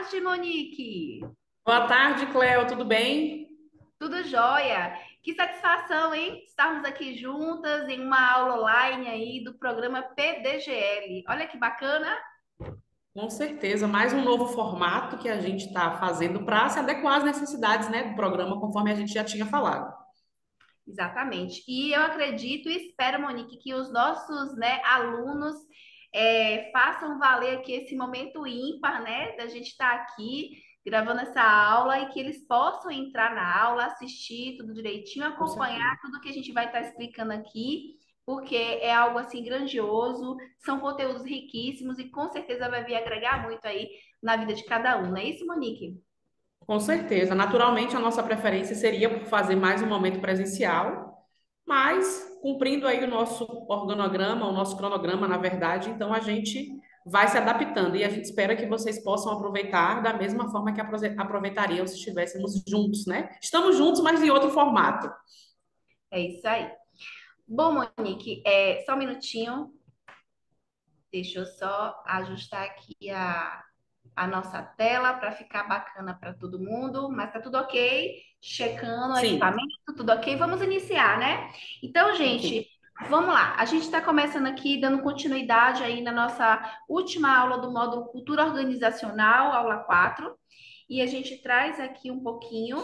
tarde, Monique. Boa tarde, Cléo, tudo bem? Tudo jóia? Que satisfação, hein? Estarmos aqui juntas em uma aula online aí do programa PDGL. Olha que bacana. Com certeza, mais um novo formato que a gente está fazendo para se adequar às necessidades, né, do programa, conforme a gente já tinha falado. Exatamente. E eu acredito e espero, Monique, que os nossos, né, alunos façam valer aqui esse momento ímpar, né, da gente estar aqui gravando essa aula e que eles possam entrar na aula, assistir tudo direitinho, Com acompanhar certeza. tudo que a gente vai estar explicando aqui, porque é algo assim grandioso, são conteúdos riquíssimos e com certeza vai vir agregar muito aí na vida de cada um, não é isso, Monique? Com certeza. Naturalmente, a nossa preferência seria por fazer mais um momento presencial, mas cumprindo aí o nosso organograma, o nosso cronograma, na verdade, então a gente vai se adaptando e a gente espera que vocês possam aproveitar da mesma forma que aproveitariam se estivéssemos juntos, né? Estamos juntos, mas em outro formato. É isso aí. Bom, Monique, só um minutinho. Deixa eu só ajustar aqui a nossa tela para ficar bacana para todo mundo, mas tá tudo ok, checando o Sim, equipamento, tudo ok. Vamos iniciar, né? Então, ok. gente, vamos lá. A gente está começando aqui, dando continuidade aí na nossa última aula do módulo Cultura Organizacional, aula 4, e a gente traz aqui um pouquinho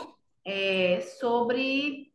sobre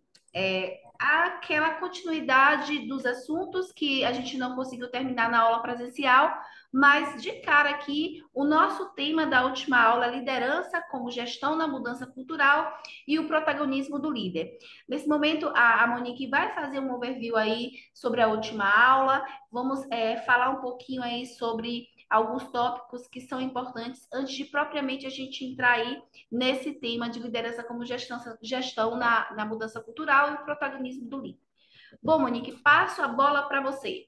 aquela continuidade dos assuntos que a gente não conseguiu terminar na aula presencial, mas de cara aqui, o nosso tema da última aula é liderança como gestão na mudança cultural e o protagonismo do líder. Nesse momento, a Monique vai fazer um overview aí sobre a última aula. Vamos falar um pouquinho aí sobre alguns tópicos que são importantes antes de propriamente a gente entrar aí nesse tema de liderança como gestão na mudança cultural e o protagonismo do líder. Bom, Monique, passo a bola para você.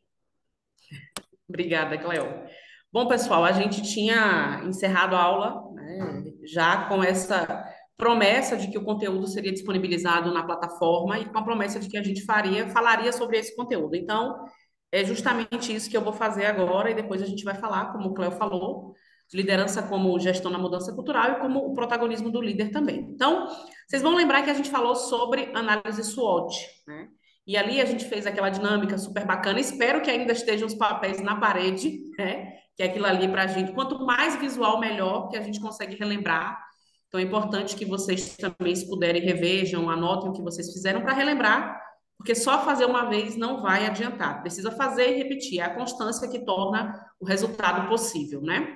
Obrigada, Cleo. Bom, pessoal, a gente tinha encerrado a aula, né, já com essa promessa de que o conteúdo seria disponibilizado na plataforma e com a promessa de que a gente falaria sobre esse conteúdo. Então, é justamente isso que eu vou fazer agora e depois a gente vai falar, como o Cleo falou, de liderança como gestão na mudança cultural e como o protagonismo do líder também. Então, vocês vão lembrar que a gente falou sobre análise SWOT, né? E ali a gente fez aquela dinâmica super bacana. Espero que ainda estejam os papéis na parede, né? Que é aquilo ali para a gente. Quanto mais visual, melhor, que a gente consegue relembrar. Então é importante que vocês também, se puderem, revejam, anotem o que vocês fizeram para relembrar, porque só fazer uma vez não vai adiantar. Precisa fazer e repetir. É a constância que torna o resultado possível, né?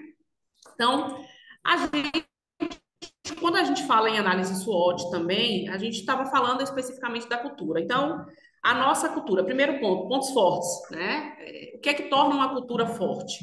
Então, a gente, quando a gente fala em análise SWOT também, a gente estava falando especificamente da cultura. Então, a nossa cultura, primeiro ponto, pontos fortes, né? O que é que torna uma cultura forte?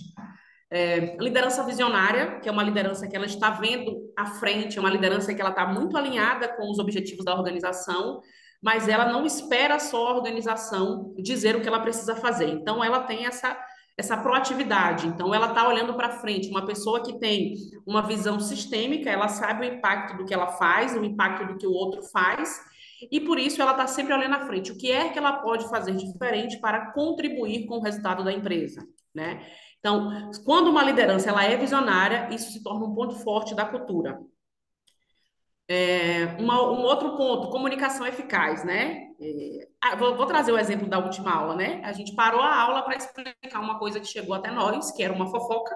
Liderança visionária, que é uma liderança que ela está vendo à frente, é uma liderança que ela está muito alinhada com os objetivos da organização, mas ela não espera só a organização dizer o que ela precisa fazer. Então, ela tem essa proatividade. Então, ela está olhando para frente. Uma pessoa que tem uma visão sistêmica, ela sabe o impacto do que ela faz, o impacto do que o outro faz, e por isso ela está sempre olhando à frente. O que é que ela pode fazer diferente para contribuir com o resultado da empresa, né? Então, quando uma liderança ela é visionária, isso se torna um ponto forte da cultura. Um outro ponto, comunicação eficaz, né? Vou trazer o exemplo da última aula, né? A gente parou a aula para explicar uma coisa que chegou até nós, que era uma fofoca,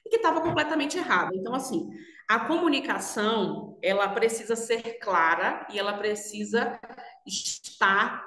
e que estava completamente errada. Então, assim, a comunicação, ela precisa ser clara e ela precisa estar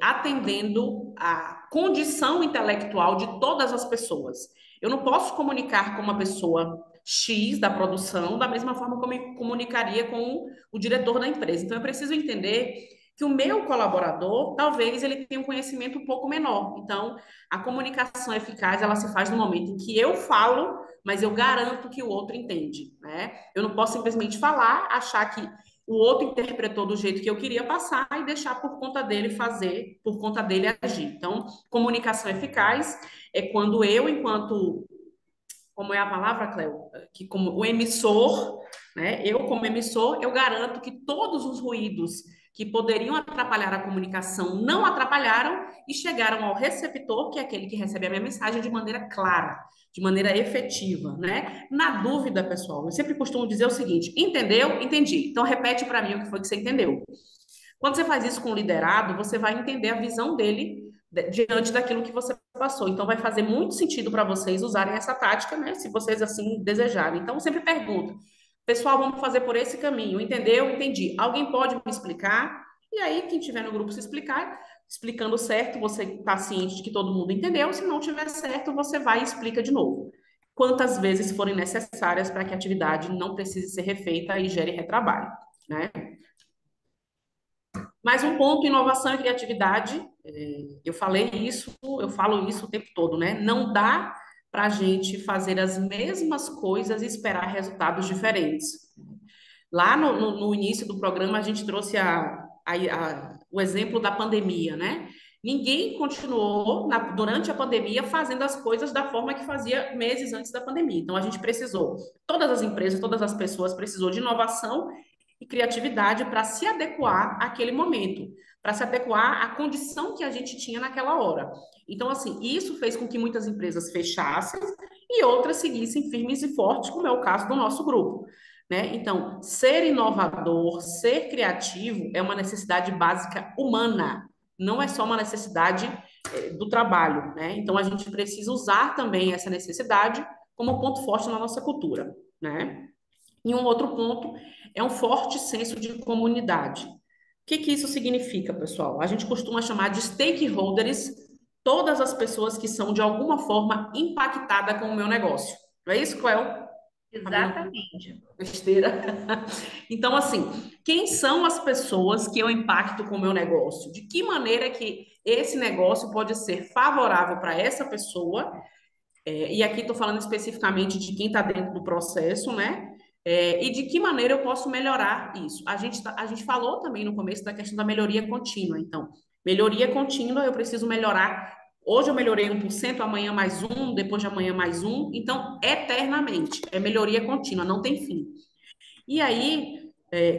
atendendo a condição intelectual de todas as pessoas. Eu não posso comunicar com uma pessoa X da produção da mesma forma como eu comunicaria com o diretor da empresa. Então, eu preciso entender que o meu colaborador, talvez ele tenha um conhecimento um pouco menor. Então, a comunicação eficaz, ela se faz no momento em que eu falo, mas eu garanto que o outro entende, né? Eu não posso simplesmente falar, achar que o outro interpretou do jeito que eu queria passar e deixar por conta dele fazer, por conta dele agir. Então, comunicação eficaz é quando eu, enquanto como é a palavra, Cléo? Que como o emissor, né? Eu, como emissor, eu garanto que todos os ruídos que poderiam atrapalhar a comunicação não atrapalharam e chegaram ao receptor, que é aquele que recebe a minha mensagem, de maneira clara, de maneira efetiva, né? Na dúvida, pessoal, eu sempre costumo dizer o seguinte: entendeu? Entendi. Então repete para mim o que foi que você entendeu. Quando você faz isso com o liderado, você vai entender a visão dele diante daquilo que você passou. Então, vai fazer muito sentido para vocês usarem essa tática, né? Se vocês assim desejarem. Então, eu sempre pergunto, pessoal, vamos fazer por esse caminho. Entendeu? Entendi. Alguém pode me explicar? E aí, quem tiver no grupo se explicar, explicando certo, você está ciente de que todo mundo entendeu. Se não tiver certo, você vai e explica de novo. Quantas vezes forem necessárias para que a atividade não precise ser refeita e gere retrabalho, né? Mais um ponto, inovação e criatividade. Eu falei isso, eu falo isso o tempo todo, né? Não dá para a gente fazer as mesmas coisas e esperar resultados diferentes. Lá no início do programa, a gente trouxe o exemplo da pandemia, né? Ninguém continuou durante a pandemia fazendo as coisas da forma que fazia meses antes da pandemia. Então, a gente precisou, todas as empresas, todas as pessoas precisou de inovação e criatividade para se adequar àquele momento, para se adequar à condição que a gente tinha naquela hora. Então, assim, isso fez com que muitas empresas fechassem e outras seguissem firmes e fortes, como é o caso do nosso grupo, né? Então, ser inovador, ser criativo é uma necessidade básica humana, não é só uma necessidade do trabalho, né? Então, a gente precisa usar também essa necessidade como ponto forte na nossa cultura, né? E um outro ponto é um forte senso de comunidade. O que isso significa, pessoal? A gente costuma chamar de stakeholders todas as pessoas que são de alguma forma impactadas com o meu negócio. Não é isso, Cléo? Tá vendo? Exatamente. Besteira. Então, assim, quem são as pessoas que eu impacto com o meu negócio? De que maneira que esse negócio pode ser favorável para essa pessoa? E aqui estou falando especificamente de quem está dentro do processo, né? E de que maneira eu posso melhorar isso? A gente falou também no começo da questão da melhoria contínua. Então, melhoria contínua, eu preciso melhorar. Hoje eu melhorei 1%, amanhã mais um, depois de amanhã mais um. Então, eternamente, é melhoria contínua, não tem fim. E aí,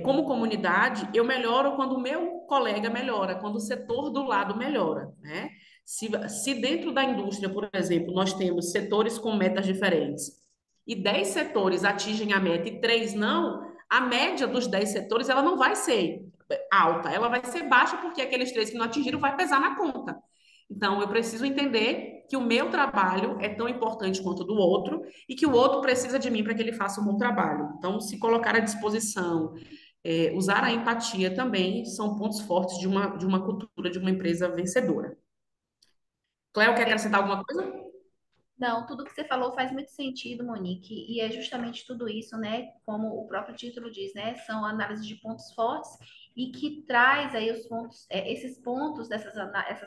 como comunidade, eu melhoro quando o meu colega melhora, quando o setor do lado melhora, né? Se dentro da indústria, por exemplo, nós temos setores com metas diferentes e 10 setores atingem a meta e 3 não, a média dos 10 setores ela não vai ser alta, ela vai ser baixa porque aqueles 3 que não atingiram vai pesar na conta. Então, eu preciso entender que o meu trabalho é tão importante quanto o do outro e que o outro precisa de mim para que ele faça um bom trabalho. Então, se colocar à disposição, usar a empatia também são pontos fortes de uma cultura, de uma empresa vencedora. Cléo, quer acrescentar alguma coisa? Não, tudo que você falou faz muito sentido, Monique, e é justamente tudo isso, né? Como o próprio título diz, né? São análises de pontos fortes e que traz aí os pontos, esses pontos essas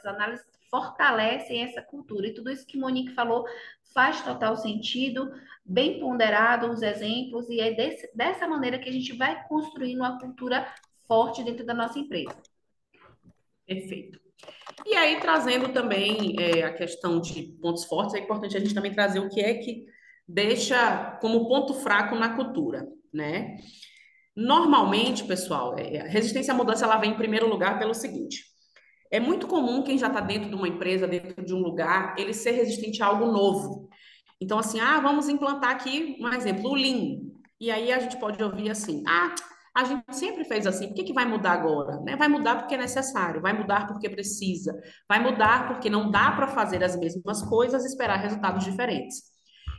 análises fortalecem essa cultura. E tudo isso que Monique falou faz total sentido, bem ponderado os exemplos, e é dessa maneira que a gente vai construindo uma cultura forte dentro da nossa empresa. Perfeito. E aí, trazendo também a questão de pontos fortes, é importante a gente também trazer o que é que deixa como ponto fraco na cultura, né? Normalmente, pessoal, a resistência à mudança ela vem em primeiro lugar pelo seguinte: é muito comum quem já está dentro de uma empresa, dentro de um lugar, ele ser resistente a algo novo. Então, assim, vamos implantar aqui um exemplo, o Lean. E aí a gente pode ouvir assim, a gente sempre fez assim, por que vai mudar agora? Né? Vai mudar porque é necessário, vai mudar porque precisa, vai mudar porque não dá para fazer as mesmas coisas e esperar resultados diferentes.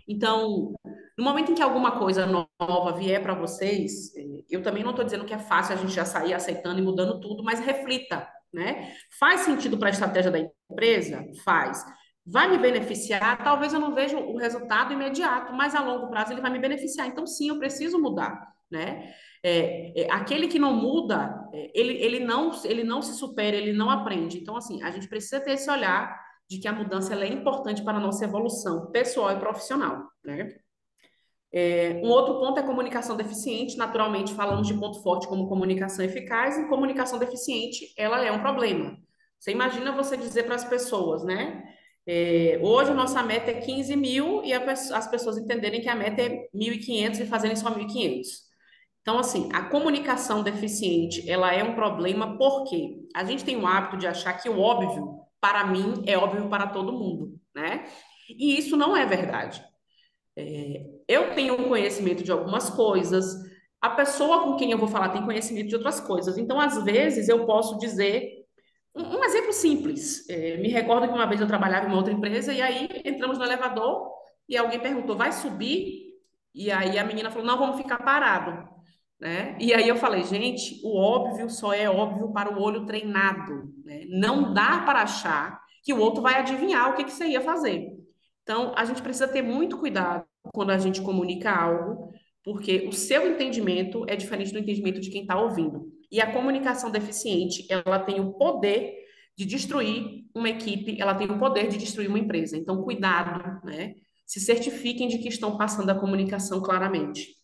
Então, no momento em que alguma coisa nova vier para vocês, eu também não estou dizendo que é fácil a gente já sair aceitando e mudando tudo, mas reflita, né? Faz sentido para a estratégia da empresa? Faz. Vai me beneficiar? Talvez eu não veja o resultado imediato, mas a longo prazo ele vai me beneficiar. Então, sim, eu preciso mudar, né? Aquele que não muda, ele não se supera, ele não aprende. Então, assim, a gente precisa ter esse olhar de que a mudança ela é importante para a nossa evolução pessoal e profissional, né? Um outro ponto é comunicação deficiente. Naturalmente, falamos de ponto forte como comunicação eficaz, e comunicação deficiente, ela é um problema. Você imagina você dizer para as pessoas, né? Hoje a nossa meta é 15 mil e as pessoas entenderem que a meta é 1.500 e fazerem só 1.500. Então, assim, a comunicação deficiente, ela é um problema porque a gente tem o hábito de achar que o óbvio, para mim, é óbvio para todo mundo, né? E isso não é verdade. Eu tenho conhecimento de algumas coisas, a pessoa com quem eu vou falar tem conhecimento de outras coisas. Então, às vezes, eu posso dizer um exemplo simples. Me recordo que uma vez eu trabalhava em uma outra empresa e aí entramos no elevador e alguém perguntou, vai subir? E aí a menina falou, não, vamos ficar parado, né? E aí eu falei, gente, o óbvio só é óbvio para o olho treinado, né? Não dá para achar que o outro vai adivinhar o que que você ia fazer. Então, a gente precisa ter muito cuidado quando a gente comunica algo, porque o seu entendimento é diferente do entendimento de quem está ouvindo. E a comunicação deficiente, ela tem o poder de destruir uma equipe, ela tem o poder de destruir uma empresa. Então, cuidado, né? Se certifiquem de que estão passando a comunicação claramente.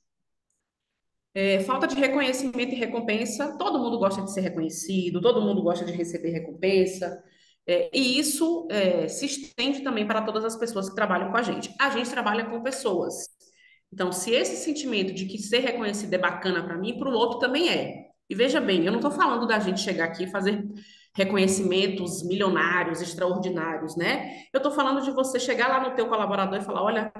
Falta de reconhecimento e recompensa. Todo mundo gosta de ser reconhecido, todo mundo gosta de receber recompensa. E isso se estende também para todas as pessoas que trabalham com a gente. A gente trabalha com pessoas. Então, se esse sentimento de que ser reconhecido é bacana para mim, para o outro também é. E veja bem, eu não estou falando da gente chegar aqui e fazer reconhecimentos milionários, extraordinários, né? Eu estou falando de você chegar lá no teu colaborador e falar, olha,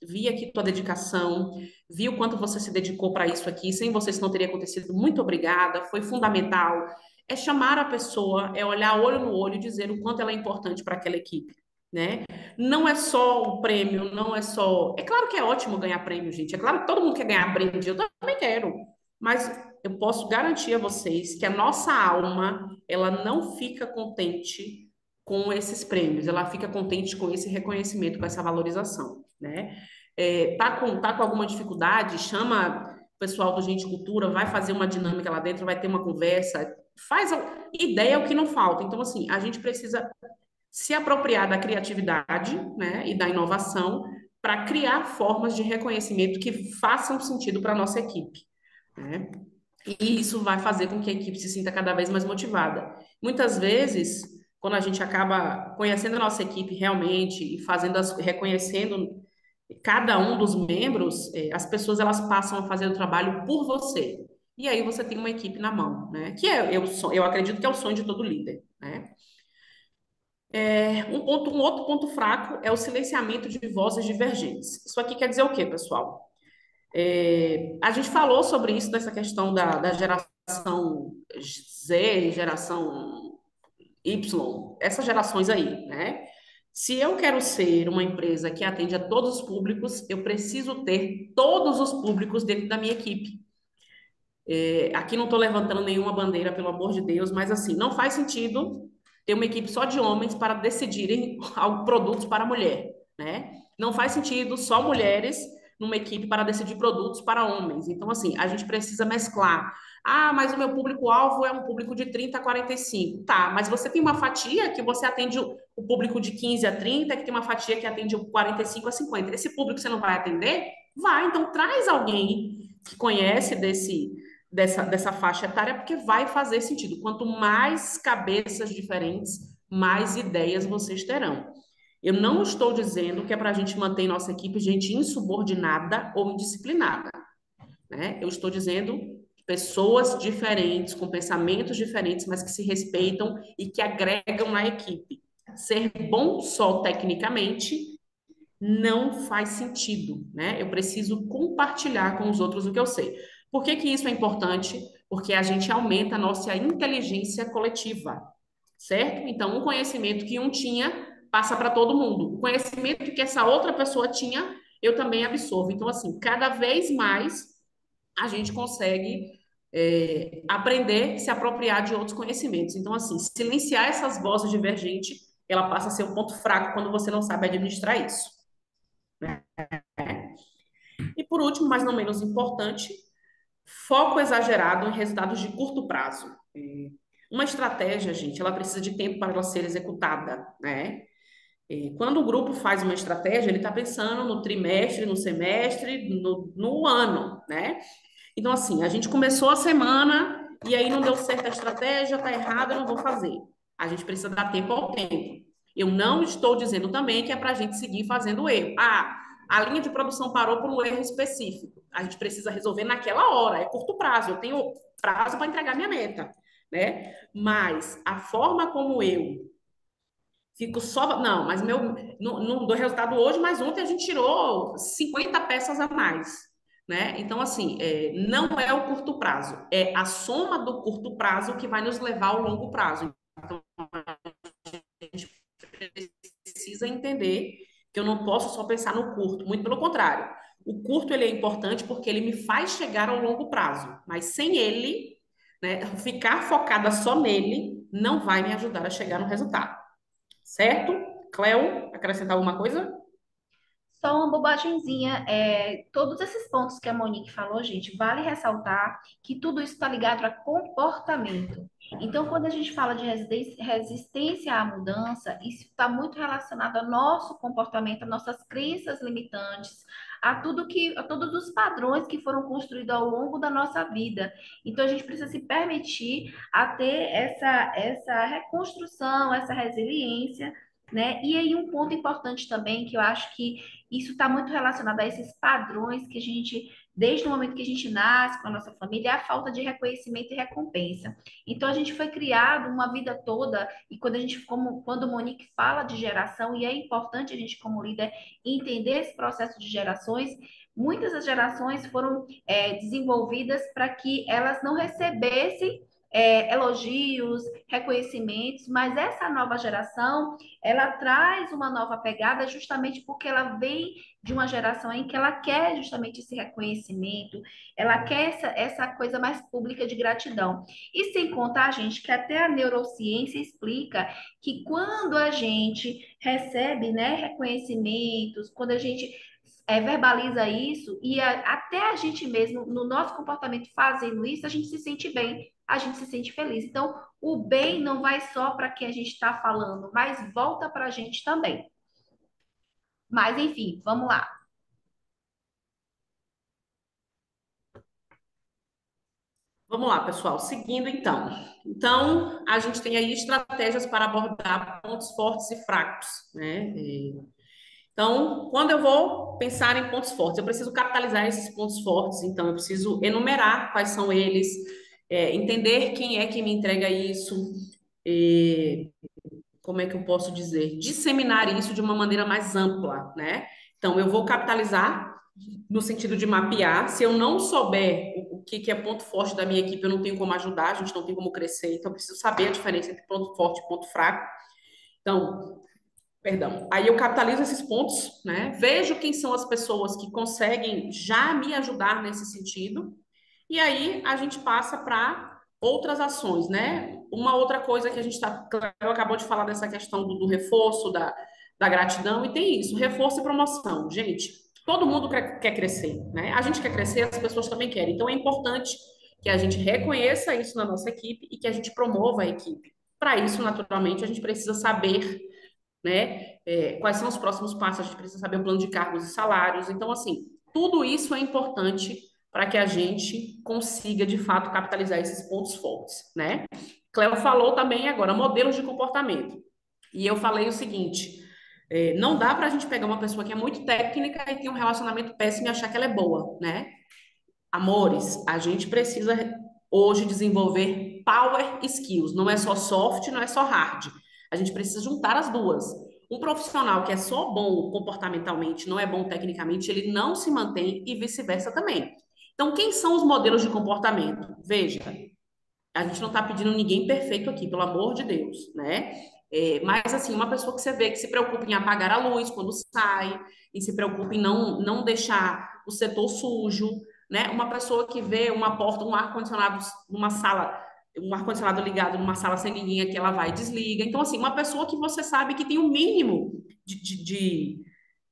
vi aqui tua dedicação, vi o quanto você se dedicou para isso aqui, sem você isso não teria acontecido. Muito obrigada, foi fundamental. É chamar a pessoa, é olhar olho no olho e dizer o quanto ela é importante para aquela equipe, né? Não é só o prêmio, não é só. É claro que é ótimo ganhar prêmio, gente. É claro que todo mundo quer ganhar prêmio, eu também quero. Mas eu posso garantir a vocês que a nossa alma, ela não fica contente com esses prêmios, ela fica contente com esse reconhecimento, com essa valorização, né? Tá com alguma dificuldade, chama o pessoal do Gente Cultura, vai fazer uma dinâmica lá dentro, vai ter uma conversa, ideia é o que não falta. Então, assim, a gente precisa se apropriar da criatividade, né, e da inovação para criar formas de reconhecimento que façam sentido para a nossa equipe, né? E isso vai fazer com que a equipe se sinta cada vez mais motivada. Muitas vezes, quando a gente acaba conhecendo a nossa equipe realmente e reconhecendo cada um dos membros, as pessoas elas passam a fazer o trabalho por você. E aí você tem uma equipe na mão, né? Eu acredito que é o sonho de todo líder, né? Um outro ponto fraco é o silenciamento de vozes divergentes. Isso aqui quer dizer o quê, pessoal? A gente falou sobre isso, dessa questão da geração Z, geração Y, essas gerações aí, né? Se eu quero ser uma empresa que atende a todos os públicos, eu preciso ter todos os públicos dentro da minha equipe. Aqui não estou levantando nenhuma bandeira, pelo amor de Deus, mas assim, não faz sentido ter uma equipe só de homens para decidirem produtos para a mulher, né? Não faz sentido só mulheres numa equipe para decidir produtos para homens. Então, assim, a gente precisa mesclar. Ah, mas o meu público-alvo é um público de 30 a 45. Tá, mas você tem uma fatia que você atende o público de 15 a 30, que tem uma fatia que atende o 45 a 50. Esse público você não vai atender? Vai, então traz alguém que conhece dessa faixa etária, porque vai fazer sentido. Quanto mais cabeças diferentes, mais ideias vocês terão. Eu não estou dizendo que é para a gente manter nossa equipe gente insubordinada ou indisciplinada, né? Eu estou dizendo pessoas diferentes, com pensamentos diferentes, mas que se respeitam e que agregam na equipe. Ser bom só tecnicamente não faz sentido, né? Eu preciso compartilhar com os outros o que eu sei. Por que que isso é importante? Porque a gente aumenta a nossa inteligência coletiva, certo? Então, um conhecimento que um tinha passa para todo mundo. O conhecimento que essa outra pessoa tinha, eu também absorvo. Então, assim, cada vez mais a gente consegue aprender, se apropriar de outros conhecimentos. Então, assim, silenciar essas vozes divergentes, ela passa a ser um ponto fraco quando você não sabe administrar isso. E por último, mas não menos importante, foco exagerado em resultados de curto prazo. Uma estratégia, gente, ela precisa de tempo para ela ser executada, né? Quando o grupo faz uma estratégia, ele está pensando no trimestre, no semestre, no ano, né? Então, assim, a gente começou a semana e aí não deu certo a estratégia, tá errado, eu não vou fazer. A gente precisa dar tempo ao tempo. Eu não estou dizendo também que é para a gente seguir fazendo erro. Ah, a linha de produção parou por um erro específico. a gente precisa resolver naquela hora, é curto prazo, eu tenho prazo para entregar minha meta, né? Mas a forma como eu fico só. Não, mas meu. Não dou resultado hoje, mas ontem a gente tirou 50 peças a mais. Né? Então, assim, não é o curto prazo, é a soma do curto prazo que vai nos levar ao longo prazo. Então, a gente precisa entender que eu não posso só pensar no curto, muito pelo contrário. O curto ele é importante porque ele me faz chegar ao longo prazo, mas sem ele, né, ficar focada só nele não vai me ajudar a chegar no resultado. Certo? Cleo, acrescentar alguma coisa? Só uma bobagemzinha, todos esses pontos que a Monique falou, gente, vale ressaltar que tudo isso está ligado a comportamento. Então, quando a gente fala de resistência à mudança, isso está muito relacionado ao nosso comportamento, às nossas crenças limitantes, a todos os padrões que foram construídos ao longo da nossa vida. Então, a gente precisa se permitir a ter essa reconstrução, essa resiliência, né? E aí, um ponto importante também, que eu acho que isso está muito relacionado a esses padrões que a gente, desde o momento que a gente nasce com a nossa família, é a falta de reconhecimento e recompensa. Então, a gente foi criado uma vida toda, e quando a gente, quando o Monique fala de geração, e é importante a gente, como líder, entender esse processo de gerações, muitas das gerações foram desenvolvidas para que elas não recebessem elogios, reconhecimentos, mas essa nova geração ela traz uma nova pegada justamente porque ela vem de uma geração em que ela quer justamente esse reconhecimento, ela quer essa coisa mais pública de gratidão. E sem contar, gente, que até a neurociência explica que quando a gente recebe, né, reconhecimentos, quando a gente verbaliza isso e até a gente mesmo, no nosso comportamento fazendo isso, a gente se sente bem, a gente se sente feliz. Então, o bem não vai só para quem a gente está falando, mas volta para a gente também. Mas, enfim, vamos lá. Vamos lá, pessoal. Seguindo, então. Então, a gente tem aí estratégias para abordar pontos fortes e fracos, né? Então, quando eu vou pensar em pontos fortes, eu preciso capitalizar esses pontos fortes, então eu preciso enumerar quais são eles, entender quem é que me entrega isso, e como é que eu posso dizer? Disseminar isso de uma maneira mais ampla, né? Então, eu vou capitalizar no sentido de mapear. Se eu não souber o que é ponto forte da minha equipe, eu não tenho como ajudar, a gente não tem como crescer, então eu preciso saber a diferença entre ponto forte e ponto fraco. Então, perdão. Aí eu capitalizo esses pontos, né? Vejo quem são as pessoas que conseguem já me ajudar nesse sentido. E aí a gente passa para outras ações, né? Uma outra coisa que a gente está. Eu acabou de falar dessa questão do reforço, da gratidão, e tem isso, reforço e promoção. Gente, todo mundo quer crescer, né? A gente quer crescer, as pessoas também querem. Então é importante que a gente reconheça isso na nossa equipe e que a gente promova a equipe. Para isso, naturalmente, a gente precisa saber, né? Quais são os próximos passos? A gente precisa saber o plano de cargos e salários. Então, assim, tudo isso é importante para que a gente consiga, de fato, capitalizar esses pontos fortes, né? Cleo falou também agora, modelos de comportamento. E eu falei o seguinte, não dá para a gente pegar uma pessoa que é muito técnica e tem um relacionamento péssimo e achar que ela é boa, né? Amores, a gente precisa hoje desenvolver power skills, não é só soft, não é só hard. A gente precisa juntar as duas. Um profissional que é só bom comportamentalmente, não é bom tecnicamente, ele não se mantém e vice-versa também. Então, quem são os modelos de comportamento? Veja, a gente não está pedindo ninguém perfeito aqui, pelo amor de Deus, né? Mas, assim, uma pessoa que você vê que se preocupa em apagar a luz quando sai, e se preocupa em não deixar o setor sujo, né? Uma pessoa que vê uma porta, um ar-condicionado numa sala, um ar-condicionado ligado numa sala sem ninguém, que ela vai e desliga. Então, assim, uma pessoa que você sabe que tem o um mínimo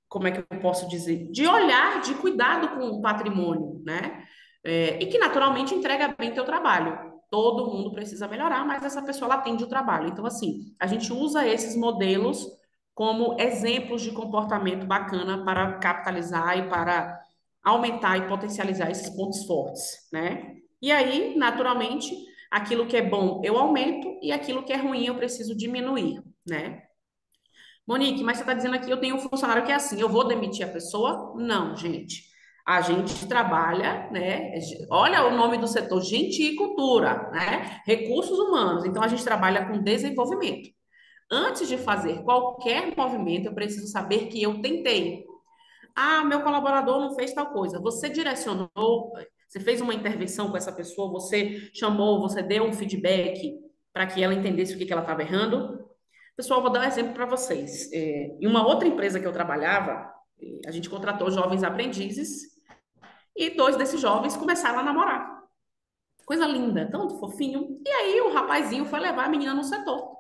como é que eu posso dizer? De olhar, de cuidado com o patrimônio, né? E que naturalmente entrega bem teu trabalho. Todo mundo precisa melhorar, mas essa pessoa ela atende o trabalho. Então, assim, a gente usa esses modelos como exemplos de comportamento bacana para capitalizar e para aumentar e potencializar esses pontos fortes, né? E aí, naturalmente, aquilo que é bom eu aumento e aquilo que é ruim eu preciso diminuir, né? Monique, mas você está dizendo aqui, eu tenho um funcionário que é assim, eu vou demitir a pessoa? Não, gente. A gente trabalha, né? Olha o nome do setor, gente e cultura, né? Recursos humanos. Então, a gente trabalha com desenvolvimento. Antes de fazer qualquer movimento, eu preciso saber que eu tentei. Ah, meu colaborador não fez tal coisa. Você direcionou, você fez uma intervenção com essa pessoa, você chamou, você deu um feedback para que ela entendesse o que ela estava errando. Pessoal, vou dar um exemplo para vocês. Em uma outra empresa que eu trabalhava, a gente contratou jovens aprendizes e dois desses jovens começaram a namorar. Coisa linda, tão fofinho. E aí o rapazinho foi levar a menina no setor.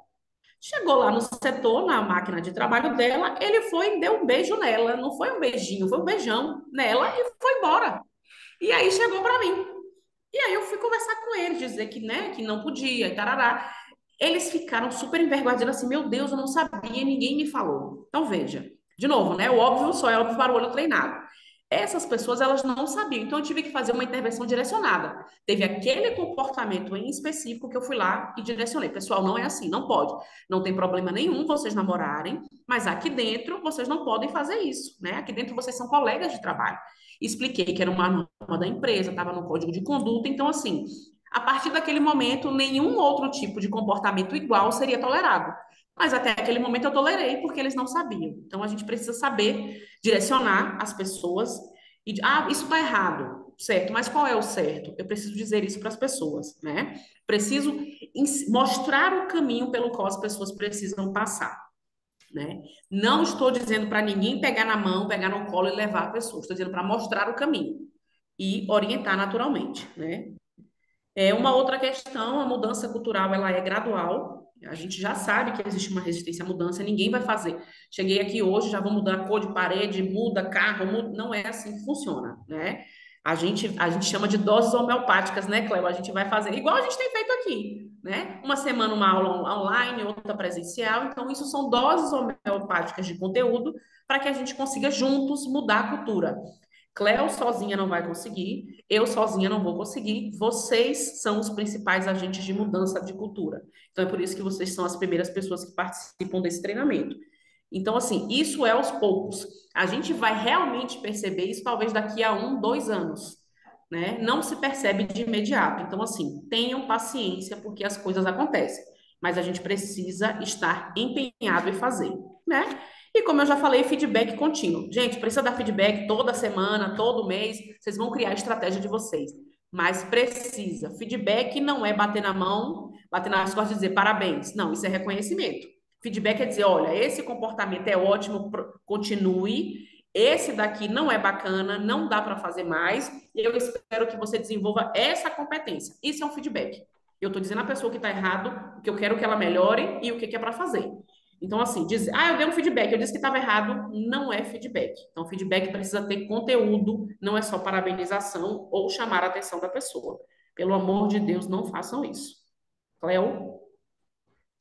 Chegou lá no setor, na máquina de trabalho dela, ele foi e deu um beijo nela. Não foi um beijinho, foi um beijão nela e foi embora. E aí chegou para mim. E aí eu fui conversar com ele, dizer que, né, que não podia, e tarará. Eles ficaram super envergonhados, dizendo assim, meu Deus, eu não sabia, ninguém me falou. Então veja, de novo, né, o óbvio só é óbvio para o olho treinado. Essas pessoas, elas não sabiam, então eu tive que fazer uma intervenção direcionada. Teve aquele comportamento em específico que eu fui lá e direcionei. Pessoal, não é assim, não pode. Não tem problema nenhum vocês namorarem, mas aqui dentro vocês não podem fazer isso, né? Aqui dentro vocês são colegas de trabalho. Expliquei que era uma norma da empresa, estava no código de conduta, então assim, a partir daquele momento, nenhum outro tipo de comportamento igual seria tolerado. Mas até aquele momento eu tolerei porque eles não sabiam. Então a gente precisa saber direcionar as pessoas e isso está errado, certo? Mas qual é o certo? Eu preciso dizer isso para as pessoas, né? Preciso mostrar o caminho pelo qual as pessoas precisam passar, né? Não estou dizendo para ninguém pegar na mão, pegar no colo e levar a pessoa. Estou dizendo para mostrar o caminho e orientar naturalmente, né? Uma outra questão, a mudança cultural, ela é gradual. A gente já sabe que existe uma resistência à mudança, ninguém vai fazer. Cheguei aqui hoje, já vou mudar a cor de parede, muda carro, muda... não é assim que funciona, né? A gente chama de doses homeopáticas, né, Cléo? A gente vai fazer igual a gente tem feito aqui, né? Uma semana uma aula online, outra presencial. Então, isso são doses homeopáticas de conteúdo para que a gente consiga juntos mudar a cultura. Cléo sozinha não vai conseguir, eu sozinha não vou conseguir. Vocês são os principais agentes de mudança de cultura. Então é por isso que vocês são as primeiras pessoas que participam desse treinamento. Então, assim, isso é aos poucos. A gente vai realmente perceber isso talvez daqui a 1, 2 anos, né? Não se percebe de imediato. Então, assim, tenham paciência porque as coisas acontecem. Mas a gente precisa estar empenhado em fazer, né? E como eu já falei, feedback contínuo. Gente, precisa dar feedback toda semana, todo mês. Vocês vão criar a estratégia de vocês. Mas precisa. Feedback não é bater na mão, bater nas costas e dizer parabéns. Não, isso é reconhecimento. Feedback é dizer, olha, esse comportamento é ótimo, continue. Esse daqui não é bacana, não dá para fazer mais. E eu espero que você desenvolva essa competência. Isso é um feedback. Eu estou dizendo à pessoa que está errado, o que eu quero que ela melhore e o que é para fazer. Então, assim, dizer, eu dei um feedback, eu disse que estava errado, não é feedback. Então, feedback precisa ter conteúdo, não é só parabenização ou chamar a atenção da pessoa. Pelo amor de Deus, não façam isso. Cleo?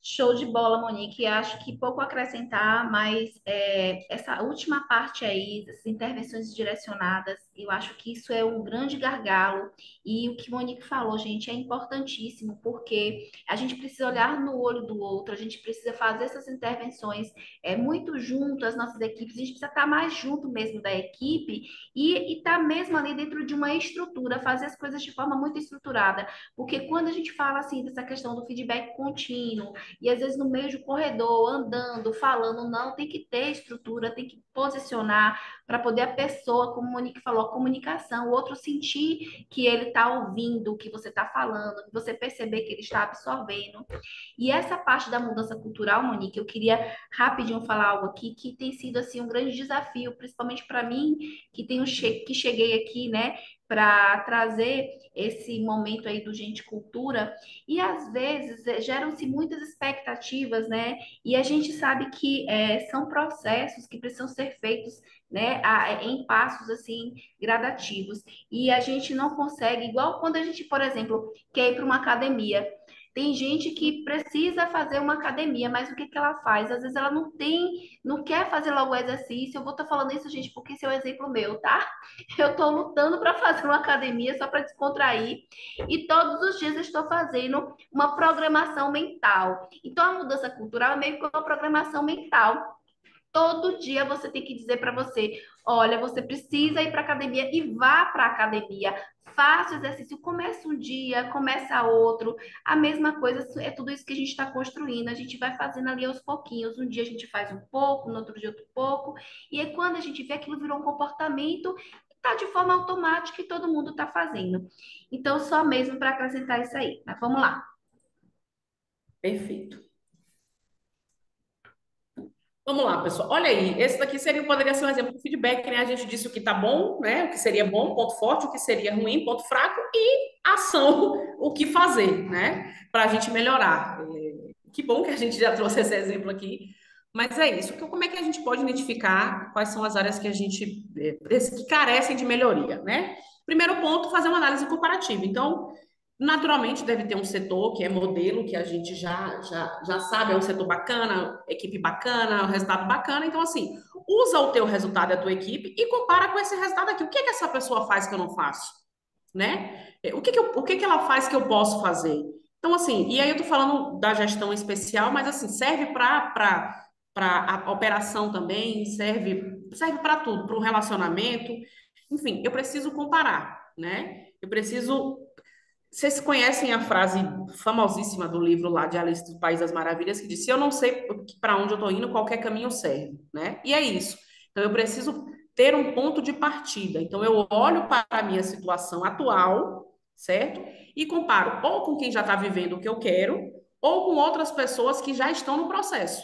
Show de bola, Monique. Acho que pouco a acrescentar, mas essa última parte aí, essas intervenções direcionadas, eu acho que isso é um grande gargalo. E o que Monique falou, gente, é importantíssimo, porque a gente precisa olhar no olho do outro, a gente precisa fazer essas intervenções muito junto, as nossas equipes, a gente precisa estar mais junto mesmo da equipe e estar mesmo ali dentro de uma estrutura, fazer as coisas de forma muito estruturada. Porque quando a gente fala assim dessa questão do feedback contínuo, e às vezes no meio do corredor, andando, falando, não, tem que ter estrutura, tem que posicionar para poder a pessoa, como o Monique falou, a comunicação, o outro sentir que ele está ouvindo o que você está falando, que você perceber que ele está absorvendo. E essa parte da mudança cultural, Monique, eu queria rapidinho falar algo aqui que tem sido assim um grande desafio, principalmente para mim, que que cheguei aqui, né, para trazer esse momento aí do Gente Cultura, e às vezes geram-se muitas expectativas, né? E a gente sabe que são processos que precisam ser feitos, né, em passos assim gradativos. E a gente não consegue, igual quando a gente, por exemplo, quer ir para uma academia. Tem gente que precisa fazer uma academia, mas o que que ela faz? Às vezes ela não tem, não quer fazer logo o exercício. Eu vou estar falando isso, gente, porque esse é o exemplo meu, tá? Eu estou lutando para fazer uma academia só para descontrair e todos os dias eu estou fazendo uma programação mental. Então a mudança cultural é meio que uma programação mental Todo dia você tem que dizer para você, olha, você precisa ir para academia e vá para academia. Faça o exercício, começa um dia, começa outro. A mesma coisa, é tudo isso que a gente está construindo. A gente vai fazendo ali aos pouquinhos. Um dia a gente faz um pouco, no outro dia outro pouco. E aí, quando a gente vê aquilo virou um comportamento, está de forma automática e todo mundo está fazendo. Então, só mesmo para acrescentar isso aí. Mas vamos lá. Perfeito. Vamos lá, pessoal. Olha aí, esse daqui poderia ser um exemplo de feedback, né? A gente disse o que tá bom, né? O que seria bom, ponto forte, o que seria ruim, ponto fraco, e ação, o que fazer, né? Para a gente melhorar. Que bom que a gente já trouxe esse exemplo aqui. Mas é isso. Como é que a gente pode identificar quais são as áreas que a gente que carecem de melhoria, né? Primeiro ponto, fazer uma análise comparativa. Então, naturalmente, deve ter um setor que é modelo, que a gente já sabe, é um setor bacana, equipe bacana, resultado bacana. Então, assim, usa o teu resultado da tua equipe e compara com esse resultado aqui. O que é que essa pessoa faz que eu não faço? Né? O que que ela faz que eu posso fazer? Então, assim, e aí eu tô falando da gestão especial, mas, assim, serve para a operação também, serve para tudo, para o relacionamento. Enfim, eu preciso comparar, né? Eu preciso vocês conhecem a frase famosíssima do livro lá de Alice do País das Maravilhas, que diz: se eu não sei para onde eu estou indo, qualquer caminho serve, né? E é isso. Então, eu preciso ter um ponto de partida. Então, eu olho para a minha situação atual, certo? E comparo ou com quem já está vivendo o que eu quero, ou com outras pessoas que já estão no processo.